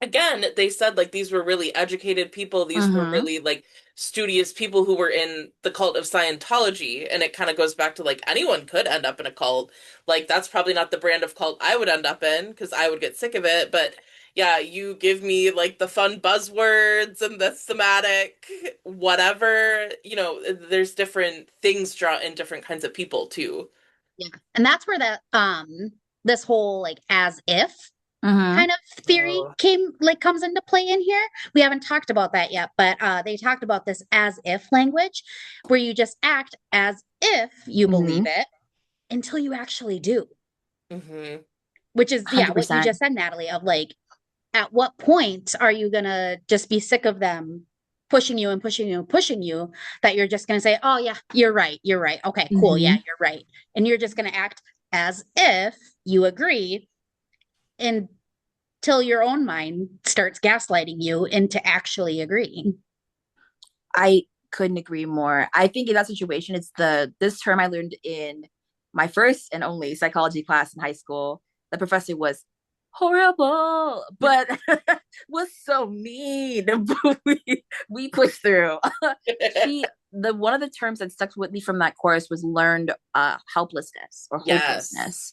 again, they said like these were really educated people, these were really like studious people who were in the cult of Scientology, and it kind of goes back to like anyone could end up in a cult. Like that's probably not the brand of cult I would end up in because I would get sick of it, but yeah, you give me like the fun buzzwords and the thematic whatever, there's different things draw in different kinds of people too. Yeah. And that's where that this whole like as if kind of theory comes into play in here. We haven't talked about that yet, but they talked about this as if language, where you just act as if you believe it until you actually do. Which is 100%. What you just said, Natalie, of like, at what point are you gonna just be sick of them pushing you and pushing you and pushing you, that you're just gonna say, oh yeah, you're right, okay, cool, yeah, you're right, and you're just gonna act as if you agree until your own mind starts gaslighting you into actually agreeing. I couldn't agree more. I think in that situation, it's this term I learned in my first and only psychology class in high school. The professor was horrible, but was so mean. we pushed through. One of the terms that stuck with me from that course was learned helplessness or hopelessness.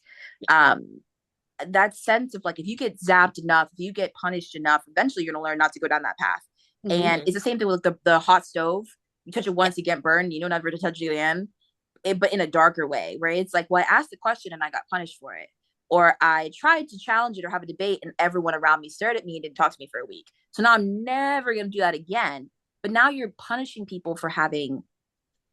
That sense of like, if you get zapped enough, if you get punished enough, eventually you're gonna learn not to go down that path. And it's the same thing with the hot stove. You touch it once, you get burned. You know never to touch it again. But in a darker way, right? It's like, well, I asked the question and I got punished for it. Or I tried to challenge it or have a debate and everyone around me stared at me and didn't talk to me for a week. So now I'm never going to do that again. But now you're punishing people for having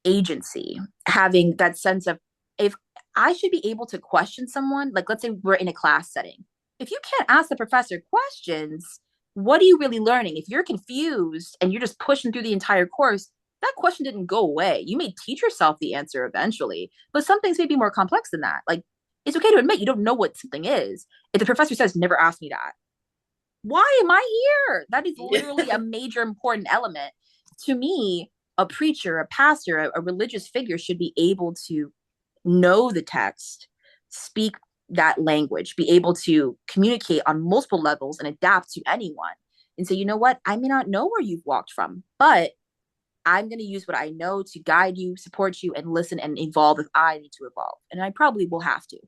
agency, having that sense of, if I should be able to question someone, like let's say we're in a class setting. If you can't ask the professor questions, what are you really learning? If you're confused and you're just pushing through the entire course, that question didn't go away. You may teach yourself the answer eventually, but some things may be more complex than that. Like, it's okay to admit you don't know what something is. If the professor says, never ask me that, why am I here? That is literally a major important element. To me, a preacher, a pastor, a religious figure should be able to know the text, speak that language, be able to communicate on multiple levels and adapt to anyone. And say, you know what, I may not know where you've walked from, but I'm going to use what I know to guide you, support you, and listen and evolve if I need to evolve. And I probably will have to.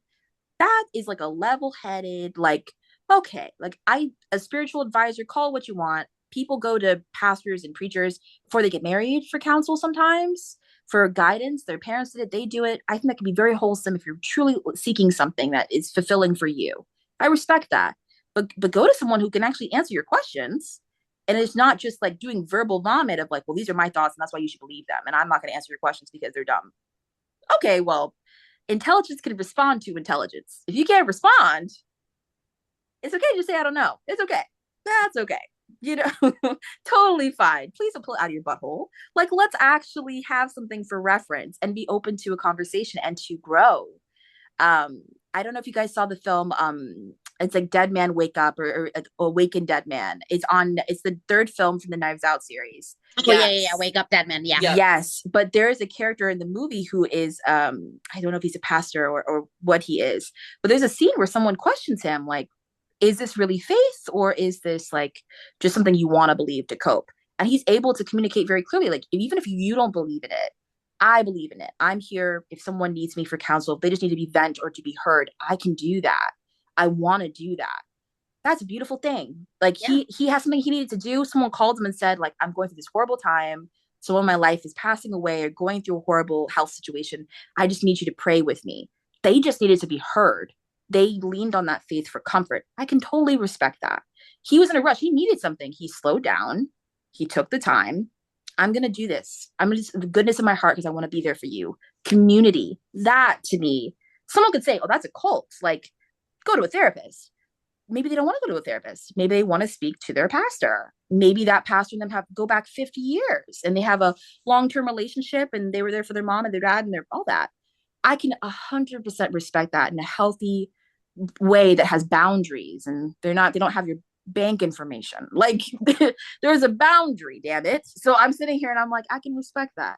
That is like a level headed, like, okay, like a spiritual advisor, call it what you want. People go to pastors and preachers before they get married for counsel sometimes, for guidance. Their parents did it, they do it. I think that can be very wholesome if you're truly seeking something that is fulfilling for you. I respect that. But go to someone who can actually answer your questions. And it's not just like doing verbal vomit of like, well, these are my thoughts and that's why you should believe them. And I'm not going to answer your questions because they're dumb. Okay, well, intelligence can respond to intelligence. If you can't respond, it's okay to say, I don't know. It's okay. That's okay. You know, totally fine. Please don't pull it out of your butthole. Like, let's actually have something for reference and be open to a conversation and to grow. I don't know if you guys saw the film. It's like Dead Man Wake Up or Awaken Dead Man. It's the third film from the Knives Out series. Oh yeah. Wake Up, Dead Man. Yeah. Yes, but there is a character in the movie who is I don't know if he's a pastor or what he is, but there's a scene where someone questions him like, is this really faith or is this like just something you want to believe to cope? And he's able to communicate very clearly, like even if you don't believe in it, I believe in it. I'm here if someone needs me for counsel, if they just need to be vent or to be heard, I can do that. I want to do that. That's a beautiful thing. Like he has something he needed to do. Someone called him and said, like, I'm going through this horrible time. Someone in my life is passing away or going through a horrible health situation. I just need you to pray with me. They just needed to be heard. They leaned on that faith for comfort. I can totally respect that. He was in a rush. He needed something. He slowed down. He took the time. I'm going to do this. I'm going to the goodness of my heart because I want to be there for you. Community. That to me, someone could say, oh, that's a cult. Like, go to a therapist. Maybe they don't want to go to a therapist. Maybe they want to speak to their pastor. Maybe that pastor and them have go back 50 years and they have a long-term relationship and they were there for their mom and their dad and their all that. I can 100% respect that in a healthy way that has boundaries and they don't have your bank information. Like there's a boundary, damn it. So I'm sitting here and I'm like, I can respect that.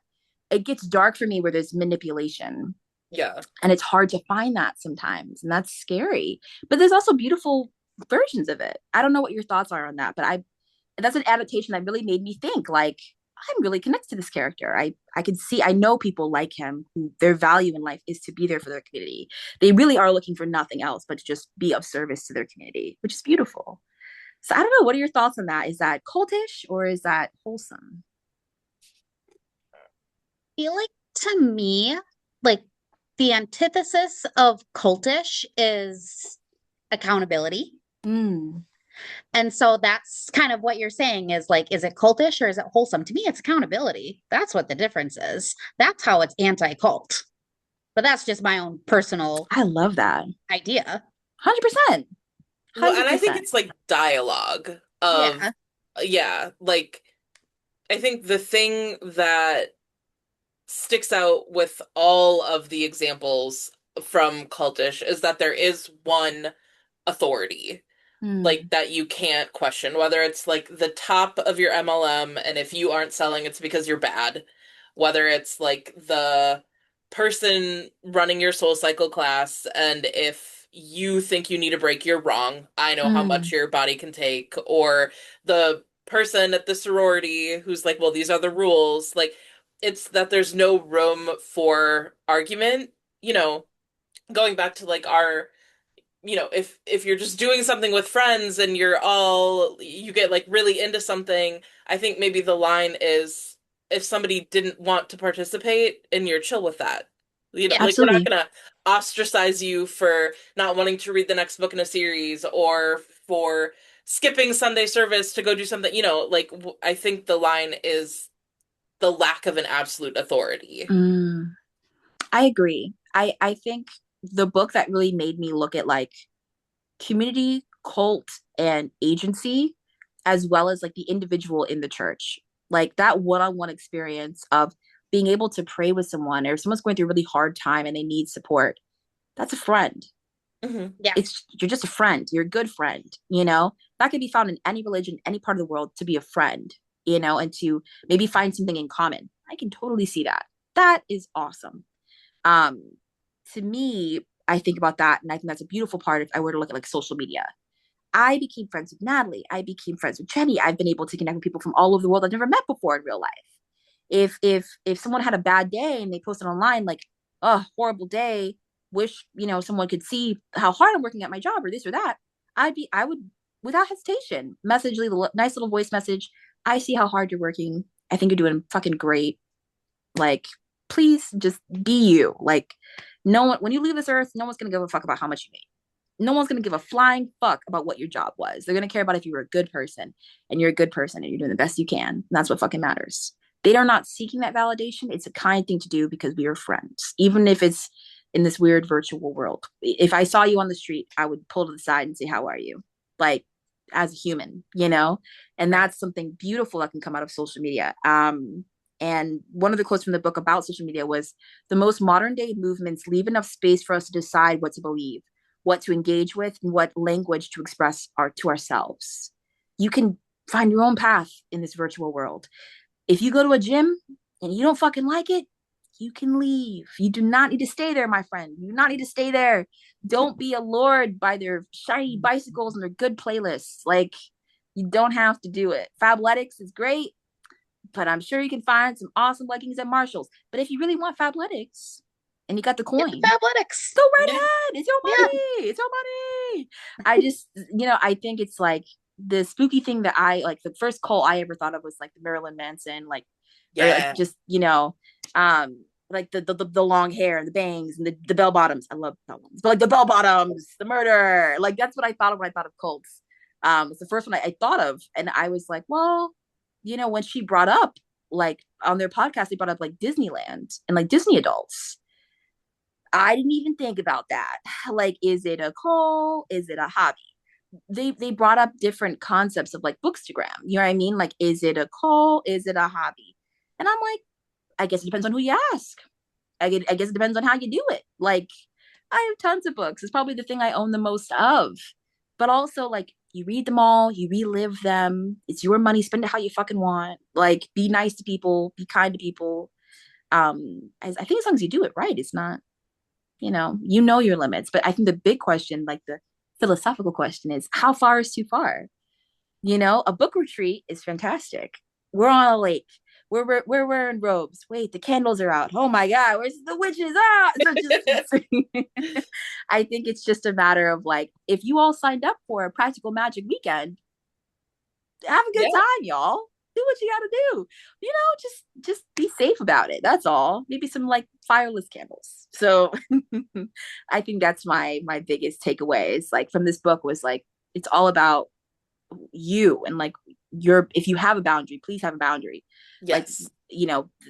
It gets dark for me where there's manipulation. Yeah. And it's hard to find that sometimes. And that's scary. But there's also beautiful versions of it. I don't know what your thoughts are on that, but that's an adaptation that really made me think like, I'm really connected to this character. I can see, I know people like him who their value in life is to be there for their community. They really are looking for nothing else but to just be of service to their community, which is beautiful. So I don't know. What are your thoughts on that? Is that cultish or is that wholesome? I feel like to me, like the antithesis of cultish is accountability. Mm. And so that's kind of what you're saying is like, is it cultish or is it wholesome? To me, it's accountability. That's what the difference is. That's how it's anti-cult. But that's just my own personal I love that. idea. 100%. Well, and I think it's like dialogue of, like, I think the thing that sticks out with all of the examples from Cultish is that there is one authority like that you can't question, whether it's like the top of your MLM and if you aren't selling it's because you're bad, whether it's like the person running your soul cycle class and if you think you need a break you're wrong, I know how much your body can take, or the person at the sorority who's like, well, these are the rules. Like, it's that there's no room for argument, going back to like our, if you're just doing something with friends and you get like really into something, I think maybe the line is if somebody didn't want to participate and you're chill with that. Like we're not Absolutely. gonna ostracize you for not wanting to read the next book in a series or for skipping Sunday service to go do something, like I think the line is the lack of an absolute authority. I agree. I think the book that really made me look at like community, cult, and agency, as well as like the individual in the church, like that one-on-one experience of being able to pray with someone or if someone's going through a really hard time and they need support. That's a friend. Yeah. You're just a friend. You're a good friend, that could be found in any religion, any part of the world, to be a friend, and to maybe find something in common. I can totally see that. That is awesome. To me, I think about that, and I think that's a beautiful part if I were to look at like social media. I became friends with Natalie. I became friends with Jennie. I've been able to connect with people from all over the world I've never met before in real life. If someone had a bad day and they posted online like, oh, horrible day, wish, someone could see how hard I'm working at my job or this or that, I would without hesitation message, leave a nice little voice message. I see how hard you're working. I think you're doing fucking great. Like, please just be you. Like, no one, when you leave this earth, no one's gonna give a fuck about how much you made. No one's gonna give a flying fuck about what your job was. They're gonna care about if you were a good person, and you're a good person and you're doing the best you can. And that's what fucking matters. They are not seeking that validation. It's a kind thing to do because we are friends, even if it's in this weird virtual world. If I saw you on the street, I would pull to the side and say, "How are you?" Like, as a human, and Right. that's something beautiful that can come out of social media. And one of the quotes from the book about social media was, the most modern day movements leave enough space for us to decide what to believe, what to engage with, and what language to express to ourselves. You can find your own path in this virtual world. If you go to a gym and you don't fucking like it, you can leave. You do not need to stay there, my friend. You do not need to stay there. Don't be allured by their shiny bicycles and their good playlists. Like, you don't have to do it. Fabletics is great, but I'm sure you can find some awesome leggings at Marshall's. But if you really want Fabletics and you got the Get coin, the athletics. go right Yeah. ahead. It's your Yeah. money. It's your money. I just, I think it's like the spooky thing that I like. The first cult I ever thought of was like the Marilyn Manson, like, or like Yeah. just, like the long hair and the bangs and the bell bottoms. I love bell bottoms, but like the bell bottoms, the murder, like that's what I thought of when I thought of cults. It's the first one I thought of, and I was like, well, when she brought up like on their podcast, they brought up like Disneyland and like Disney adults. I didn't even think about that. Like, is it a cult? Is it a hobby? They brought up different concepts of like bookstagram. You know what I mean? Like, is it a cult? Is it a hobby? And I'm like, I guess it depends on who you ask. I guess it depends on how you do it. Like, I have tons of books. It's probably the thing I own the most of. But also, like, you read them all, you relive them. It's your money. Spend it how you fucking want. Like, be nice to people, be kind to people. I think as long as you do it right, it's not, you know your limits. But I think the big question, like the philosophical question, is how far is too far? A book retreat is fantastic. We're on a lake. We're wearing robes. Wait, the candles are out. Oh my god, where's the witches? So just I think it's just a matter of like, if you all signed up for a practical magic weekend, have a good Yeah. time, y'all. Do what you gotta do. Just be safe about it. That's all. Maybe some like fireless candles. So I think that's my biggest takeaways like from this book was like, it's all about you and like if you have a boundary, please have a boundary. Like, Yes.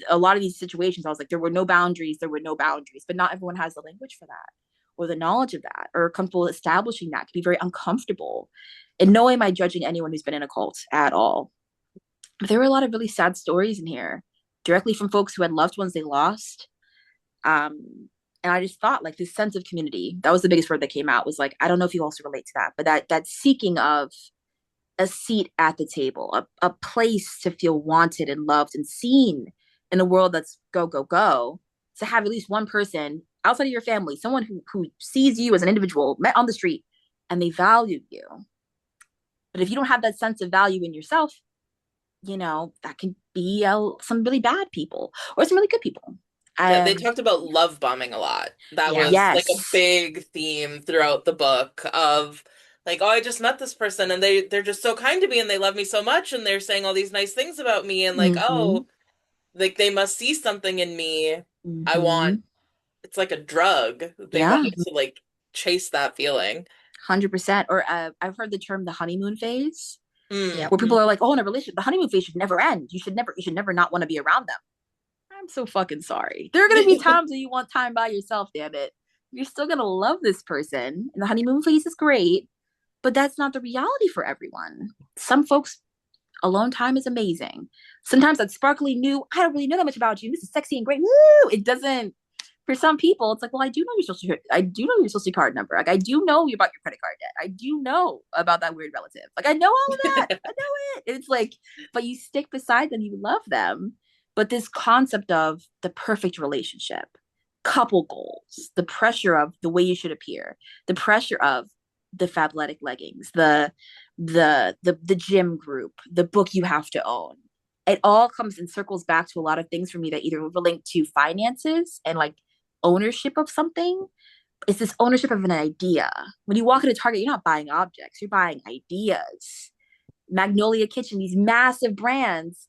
a lot of these situations I was like, there were no boundaries, but not everyone has the language for that or the knowledge of that or comfortable establishing that. It can be very uncomfortable. In no way am I judging anyone who's been in a cult at all, but there were a lot of really sad stories in here directly from folks who had loved ones they lost. And I just thought like this sense of community, that was the biggest word that came out, was like, I don't know if you also relate to that, but that seeking of a seat at the table, a place to feel wanted and loved and seen in a world that's go, go, go, to have at least one person outside of your family, someone who sees you as an individual met on the street and they value you. But if you don't have that sense of value in yourself, that can be some really bad people or some really good people. Yeah, they Um, talked about love bombing a lot. That Yeah. was like a yes. big theme throughout the book of like, oh, I just met this person and they're just so kind to me and they love me so much and they're saying all these nice things about me and like, Mm-hmm. oh, like they must see something in me. I want, Mm-hmm. it's like a drug. They want Yeah. to like chase that feeling. 100%. Or I've heard the term the honeymoon phase, Mm. Yep. where people are like, oh, in a relationship, the honeymoon phase should never end. You should never not want to be around them. I'm so fucking sorry. There are gonna be times when you want time by yourself, damn it. You're still gonna love this person. And the honeymoon phase is great, but that's not the reality for everyone. Some folks, alone time is amazing. Sometimes that sparkly new, I don't really know that much about you. This is sexy and great. Woo! It doesn't, for some people, it's like, well, I do know your social security card number. Like, I do know about your credit card debt. I do know about that weird relative. Like, I know all of that. I know it. It's like, but you stick beside them, you love them. But this concept of the perfect relationship, couple goals, the pressure of the way you should appear, the pressure of the fabletics leggings, the gym group, the book you have to own. It all comes and circles back to a lot of things for me that either relate to finances and like ownership of something. It's this ownership of an idea. When you walk into Target, you're not buying objects, you're buying ideas. Magnolia Kitchen, these massive brands,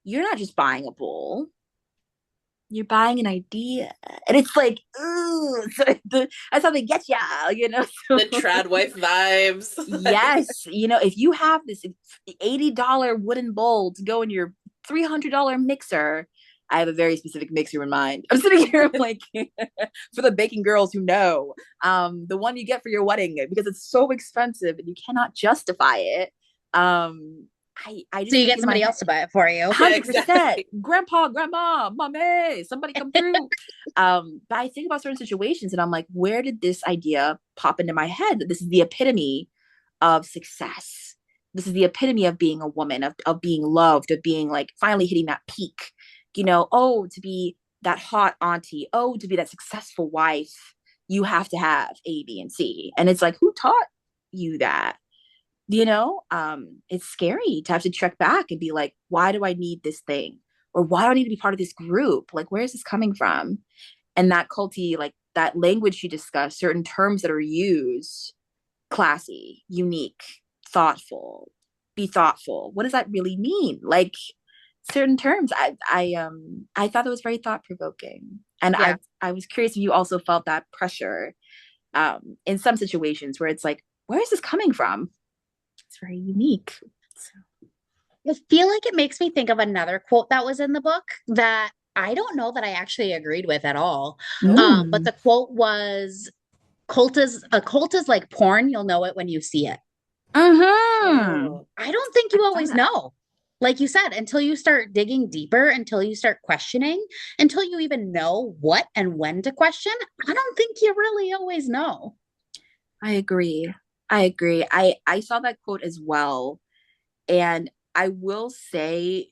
you're not just buying a bowl, you're buying an idea. And it's like, ooh, so that's how they get you. The So, trad wife vibes. yes, if you have this $80 wooden bowl to go in your $300 mixer, I have a very specific mixer in mind. I'm sitting here like, for the baking girls who know, the one you get for your wedding because it's so expensive and you cannot justify it. I So just you think get in my somebody head, else to buy it for you. 100%. Exactly. Grandpa, grandma, mommy, somebody come through. But I think about certain situations and I'm like, where did this idea pop into my head that this is the epitome of success? This is the epitome of being a woman, of being loved, of being like finally hitting that peak. Oh, to be that hot auntie, oh, to be that successful wife, you have to have A, B, and C. And it's like, who taught you that? It's scary to have to trek back and be like, why do I need this thing? Or why do I need to be part of this group? Like, where is this coming from? And that culty, like that language you discuss, certain terms that are used, classy, unique, thoughtful, be thoughtful. What does that really mean? Like certain terms, I thought it was very thought provoking. And Yeah. I was curious if you also felt that pressure in some situations where it's like, where is this coming from? It's very unique. So. I feel like it makes me think of another quote that was in the book that I don't know that I actually agreed with at all. But the quote was, a cult is like porn. You'll know it when you see it. Mm-hmm. I don't think you always know. Like you said, until you start digging deeper, until you start questioning, until you even know what and when to question, I don't think you really always know. I agree. I saw that quote as well. And I will say,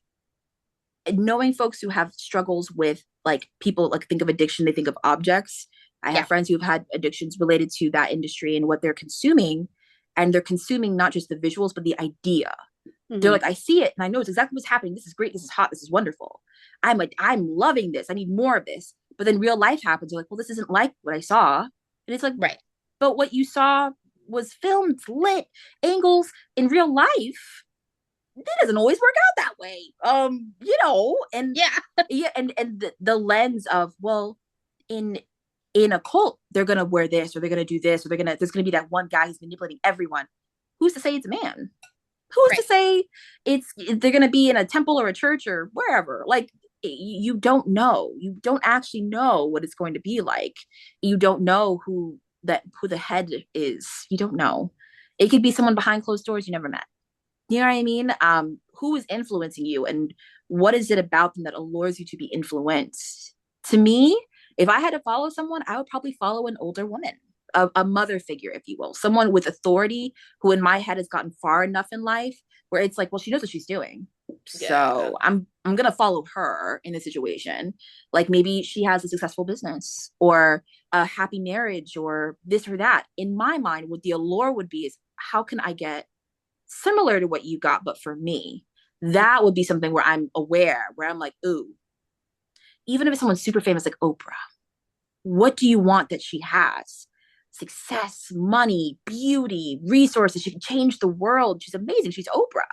knowing folks who have struggles with like people like think of addiction, they think of objects. I have friends who've had addictions related to that industry and what they're consuming. And they're consuming not just the visuals, but the idea. Mm-hmm. They're like, I see it and I know it's exactly what's happening. This is great. This is hot. This is wonderful. I'm like, I'm loving this. I need more of this. But then real life happens. You're like, well, this isn't like what I saw. And it's like, right. But what you saw was filmed, lit, angles in real life. It doesn't always work out that way. And the lens of, well, in a cult, they're gonna wear this or they're gonna do this or there's gonna be that one guy who's manipulating everyone. Who's to say it's a man? Who's to say they're gonna be in a temple or a church or wherever? Like, you don't know. You don't actually know what it's going to be like. You don't know who the head is. You don't know. It could be someone behind closed doors you never met. You know what I mean? Who is influencing you and what is it about them that allures you to be influenced? To me, if I had to follow someone, I would probably follow an older woman, a mother figure, if you will, someone with authority who in my head has gotten far enough in life where it's like, well, she knows what she's doing. Yeah. So I'm going to follow her in a situation. Like maybe she has a successful business or a happy marriage or this or that. In my mind, what the allure would be is how can I get similar to what you got, but for me? That would be something where I'm aware, where I'm like, ooh, even if it's someone super famous like Oprah, what do you want that she has? Success, money, beauty, resources. She can change the world. She's amazing. She's Oprah.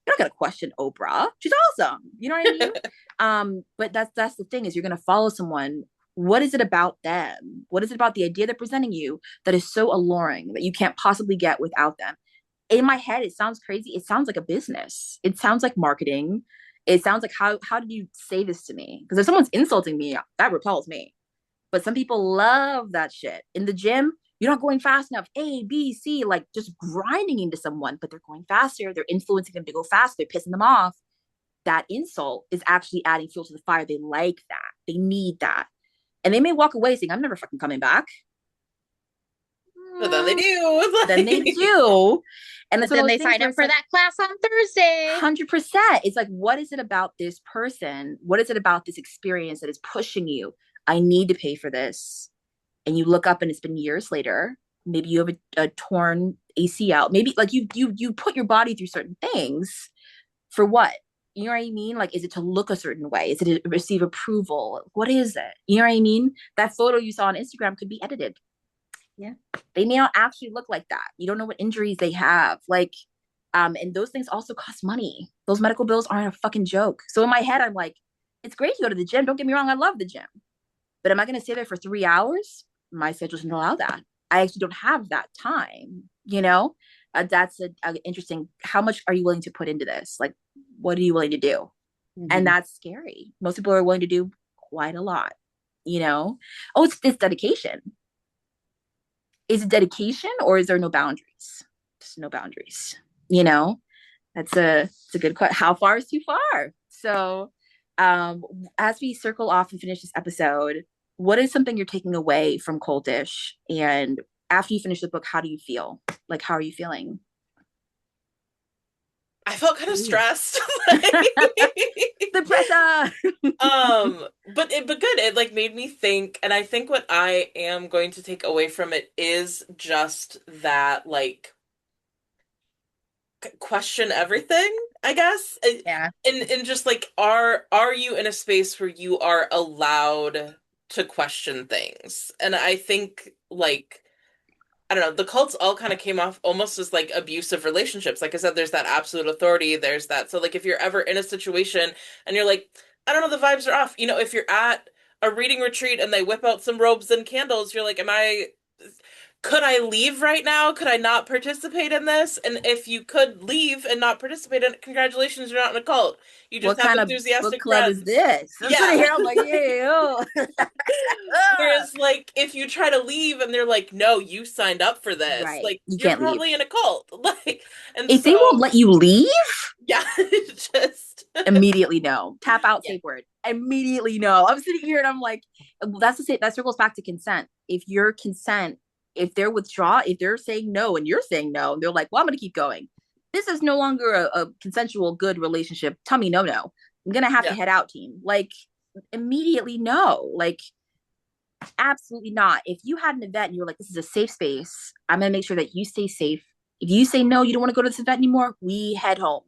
You're not gonna question Oprah. She's awesome. You know what I mean? But that's the thing is you're gonna follow someone. What is it about them? What is it about the idea they're presenting you that is so alluring that you can't possibly get without them? In my head, it sounds crazy. It sounds like a business. It sounds like marketing. It sounds like how did you say this to me? Because if someone's insulting me, that repels me. But some people love that shit. In the gym, you're not going fast enough. A, B, C, like just grinding into someone, but they're going faster. They're influencing them to go faster. They're pissing them off. That insult is actually adding fuel to the fire. They like that. They need that. And they may walk away saying, I'm never fucking coming back. But then they do. Then they do. And then they sign up for that class on Thursday. 100%. It's like, what is it about this person? What is it about this experience that is pushing you I need to pay for this. And you look up and it's been years later. Maybe you have a torn ACL. Maybe like you put your body through certain things for what? You know what I mean? Like, is it to look a certain way? Is it to receive approval? What is it? You know what I mean? That photo you saw on Instagram could be edited. Yeah. They may not actually look like that. You don't know what injuries they have. Like, and those things also cost money. Those medical bills aren't a fucking joke. So in my head, I'm like, it's great to go to the gym. Don't get me wrong, I love the gym. But am I going to stay there for 3 hours? My schedule doesn't allow that. I actually don't have that time, you know? That's a interesting. How much are you willing to put into this? Like, what are you willing to do? And that's scary. Most people are willing to do quite a lot, you know? Oh, it's dedication. Is it dedication or is there no boundaries? Just no boundaries, you know? It's a good question. How far is too far? So, as we circle off and finish this episode, what is something you're taking away from Cultish? And after you finish the book, how do you feel? Like, how are you feeling? I felt kind of stressed. The pressure. But good. It like made me think, and I think what I am going to take away from it is just that like question everything, I guess. Yeah. And just like are you in a space where you are allowed to question things? And I think like I don't know, the cults all kind of came off almost as like abusive relationships. Like I said, there's that absolute authority, there's that. So like if you're ever in a situation and you're like, I don't know, the vibes are off. You know, if you're at a reading retreat and they whip out some robes and candles, you're like, could I leave right now? Could I not participate in this? And if you could leave and not participate in it, congratulations, you're not in a cult. You just What have kind of book enthusiastic club is friends. this? I'm sitting Yeah. here, I'm like, yeah. Whereas, like, if you try to leave and they're like, no, you signed up for this, Right. like, You you're can't leave. probably in a cult. Like, and If they won't so, let you leave, yeah, just, immediately no. Tap out, yeah, safe word. Immediately no. I'm sitting here and I'm like, that's the same. That circles back to consent. If your consent, if they're if they're saying no and you're saying no, and they're like, well, I'm gonna keep going. This is no longer a consensual, good relationship. Tell me no. I'm gonna have to yeah, head out, team. Like immediately no. Like absolutely not. If you had an event and you were like, this is a safe space, I'm gonna make sure that you stay safe. If you say no, you don't want to go to this event anymore, we head home.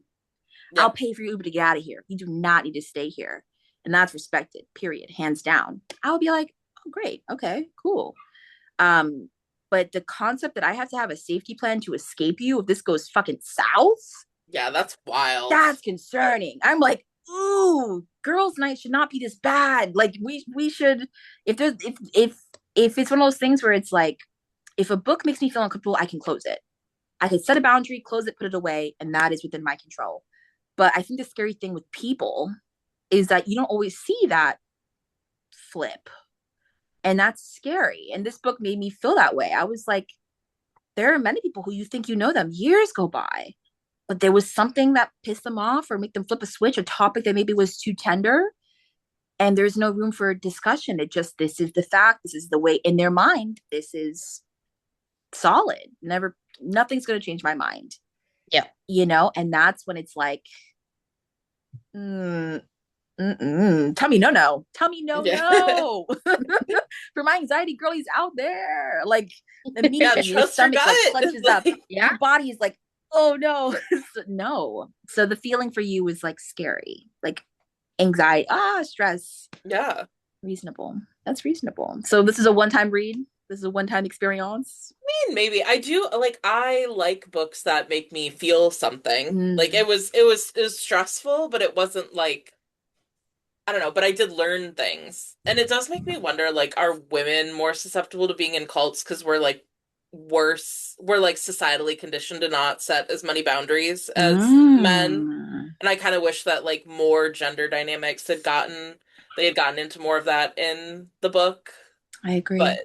yeah, I'll pay for your Uber to get out of here. You do not need to stay here. And that's respected, period, hands down. I would be like, oh, great. Okay, cool. Um, but the concept that I have to have a safety plan to escape you if this goes fucking south, yeah, that's wild. that's concerning. I'm like, ooh, girls' night should not be this bad. Like we should if there's if it's one of those things where it's like, if a book makes me feel uncomfortable, I can close it. I can set a boundary, close it, put it away, and that is within my control. But I think the scary thing with people is that you don't always see that flip. And that's scary. And this book made me feel that way. I was like, there are many people who you think you know them, years go by, but there was something that pissed them off or make them flip a switch, a topic that maybe was too tender. And there's no room for discussion. It just, this is the fact, this is the way in their mind, this is solid. Nothing's going to change my mind. Yeah. You know, and that's when it's like, tell me no. Tell me no, Yeah, no. For my anxiety girlies out there. Like yeah, immediately your trust your stomach like gut. clenches up. Like, Yeah. Your body is like, oh no. No. So the feeling for you is like scary. Like anxiety, stress. yeah. Reasonable. That's reasonable. So this is a one-time read. This is a one-time experience. Maybe I do like I like books that make me feel something. Like Mm. it was stressful, but it wasn't like I don't know, but I did learn things. And it does make me wonder, like, are women more susceptible to being in cults because we're like worse, we're like societally conditioned to not set as many boundaries as men. Mm. And I kind of wish that like more gender dynamics they had gotten into more of that in the book. I agree. But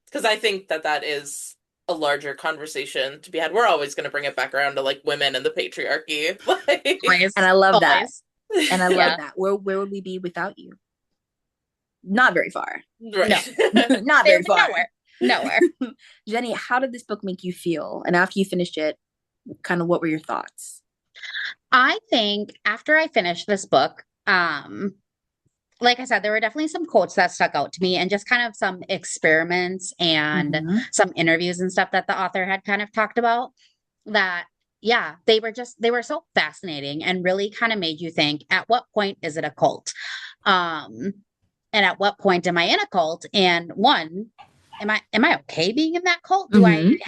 because I think that that is a larger conversation to be had. We're always going to bring it back around to like women and the patriarchy. Like, Always. And I love that. Always. And I love Yeah. that. Where would we be without you? Not very far. right. Not They're very far. nowhere. Nowhere. Jenny, how did this book make you feel? And after you finished it, kind of what were your thoughts? I think after I finished this book, like I said, there were definitely some quotes that stuck out to me and just kind of some experiments and Mhm. some interviews and stuff that the author had kind of talked about that, yeah, they were so fascinating and really kind of made you think, at what point is it a cult? Um, and at what point am I in a cult? And one, am I okay being in that cult? Mhm.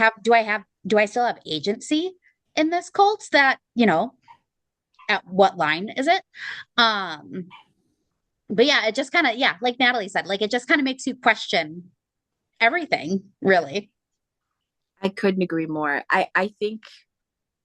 Do I still have agency in this cult? That, at what line is it? Um, but yeah, it just kind of, yeah, like Natalie said, like it just kind of makes you question everything, really. I couldn't agree more. I think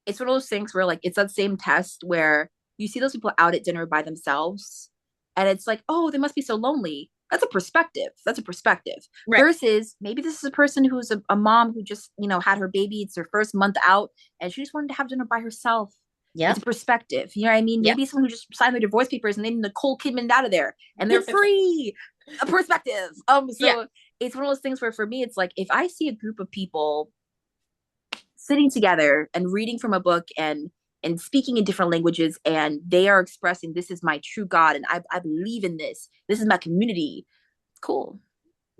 it's one of those things where like it's that same test where you see those people out at dinner by themselves and it's like, oh, they must be so lonely. That's a perspective. That's a perspective. Right. Versus maybe this is a person who's a mom who just, had her baby. It's her first month out and she just wanted to have dinner by herself. It's Yep. a perspective. You know what I mean? Yep. Maybe someone who just signed their divorce papers and they need Nicole Kidman out of there and they're free. A perspective. Yeah. So it's one of those things where for me, it's like if I see a group of people sitting together and reading from a book and speaking in different languages and they are expressing this is my true god and I believe in this is my community, cool,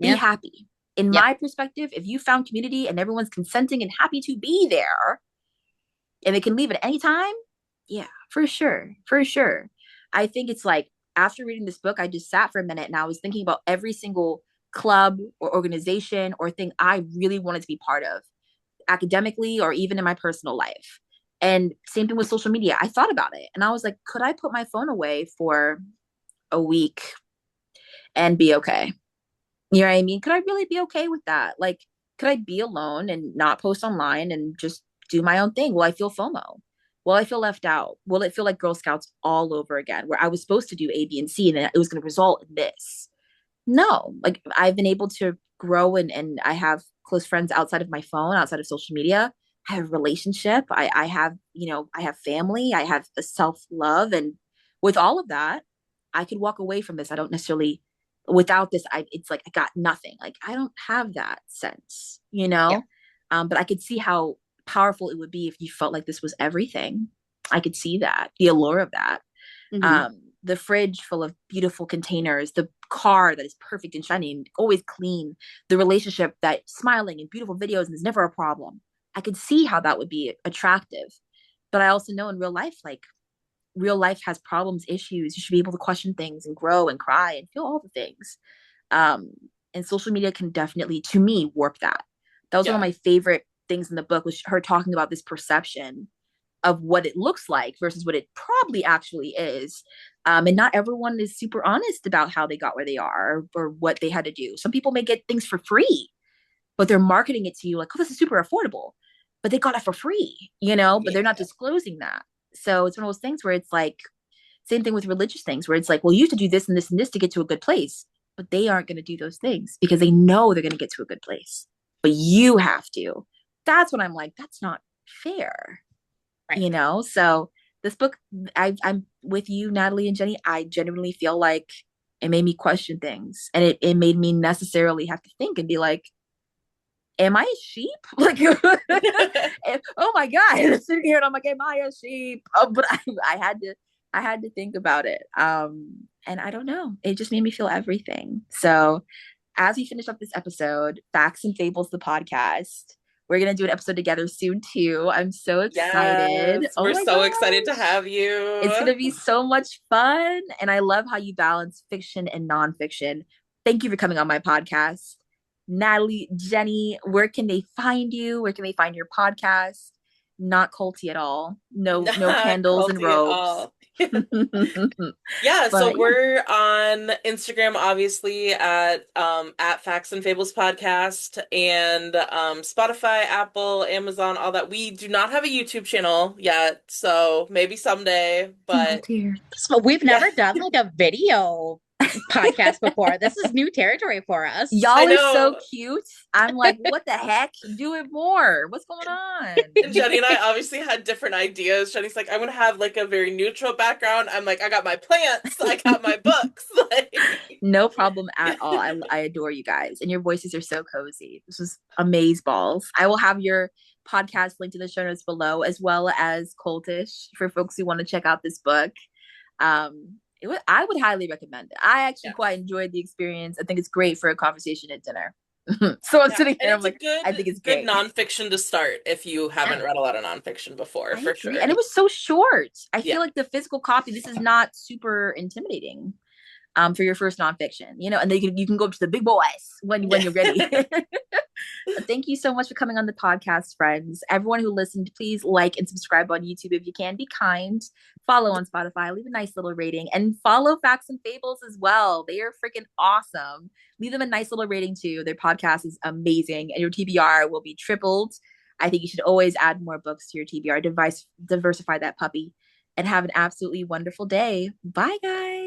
be Yep. happy. In Yep. my perspective, if you found community and everyone's consenting and happy to be there and they can leave at any time, yeah, for sure, for sure. I think it's like after reading this book I just sat for a minute and I was thinking about every single club or organization or thing I really wanted to be part of academically or even in my personal life. And same thing with social media. I thought about it and I was like, could I put my phone away for a week and be okay? You know what I mean? Could I really be okay with that? Like, could I be alone and not post online and just do my own thing? Will I feel FOMO? Will I feel left out? Will it feel like Girl Scouts all over again, where I was supposed to do A, B, and C and it was going to result in this? No, like I've been able to grow and I have close friends outside of my phone, outside of social media. I have a relationship. I have, I have family. I have a self-love. And with all of that, I could walk away from this. I don't necessarily, without this, it's like I got nothing. Like I don't have that sense, Yeah. But I could see how powerful it would be if you felt like this was everything. I could see that, the allure of that. Hmm. The fridge full of beautiful containers, the car that is perfect and shiny and always clean, the relationship that smiling and beautiful videos and there's never a problem. I could see how that would be attractive. But I also know in real life, like real life has problems, issues. You should be able to question things and grow and cry and feel all the things. Um, and social media can definitely, to me, warp that. That was one of Yeah. my favorite things in the book was her talking about this perception of what it looks like versus what it probably actually is. And not everyone is super honest about how they got where they are or what they had to do. Some people may get things for free, but they're marketing it to you like, oh, this is super affordable, but they got it for free, but they're not Yeah. disclosing that. So it's one of those things where it's like, same thing with religious things where it's like, well, you have to do this and this and this to get to a good place, but they aren't going to do those things because they know they're going to get to a good place, but you have to. That's when I'm like, that's not fair, Right. so this book, I'm with you, Natalie and Jenny. I genuinely feel like it made me question things and it made me necessarily have to think and be like, am I a sheep? Like, oh my God, I'm sitting here and I'm like, am I a sheep? But I had to think about it. And I don't know, it just made me feel everything. So as we finish up this episode, Facts and Fables, the podcast, we're going to do an episode together soon too. I'm so excited. Yes, Oh we're my so excited to gosh. have It's going you. to be so much fun. And I love how you balance fiction and nonfiction. Thank you for coming on my podcast. Natalie, Jenny, where can they find you? Where can they find your podcast? Not culty at all. No Not candles and culty at robes. all. Yeah, so But yeah, we're on Instagram, obviously, at Facts and Fables Podcast and Spotify, Apple, Amazon, all that. We do not have a YouTube channel yet, so maybe someday, single but tear. So we've yeah, never done like a video podcast before. This is new territory for us. I Y'all are so know. cute. I'm like, what the heck? Do it more. What's going And on? Jenny and I obviously had different ideas. Jenny's like, I want to have like a very neutral background. I'm like, I got my plants, I got my books. Like, No problem at all. I adore you guys. And your voices are so cozy. This was amaze balls. I will have your podcast linked in the show notes below, as well as Cultish for folks who want to check out this book. I would highly recommend it. I actually Yes. quite enjoyed the experience. I think it's great for a conversation at dinner. So I'm Yeah, sitting and here, I'm it's a like, I think it's good great. nonfiction to start if you haven't Yeah. read a lot of nonfiction before, I for agree. sure. And it was so short. I Yeah. feel like the physical copy, this is not super intimidating for your first nonfiction, and then you can go to the big boys when Yeah. you're ready. Thank you so much for coming on the podcast, friends. Everyone who listened, please like and subscribe on YouTube if you can. Be kind. Follow on Spotify. Leave a nice little rating. And follow Facts and Fables as well. They are freaking awesome. Leave them a nice little rating too. Their podcast is amazing. And your TBR will be tripled. I think you should always add more books to your TBR. Diversify that puppy. And have an absolutely wonderful day. Bye, guys.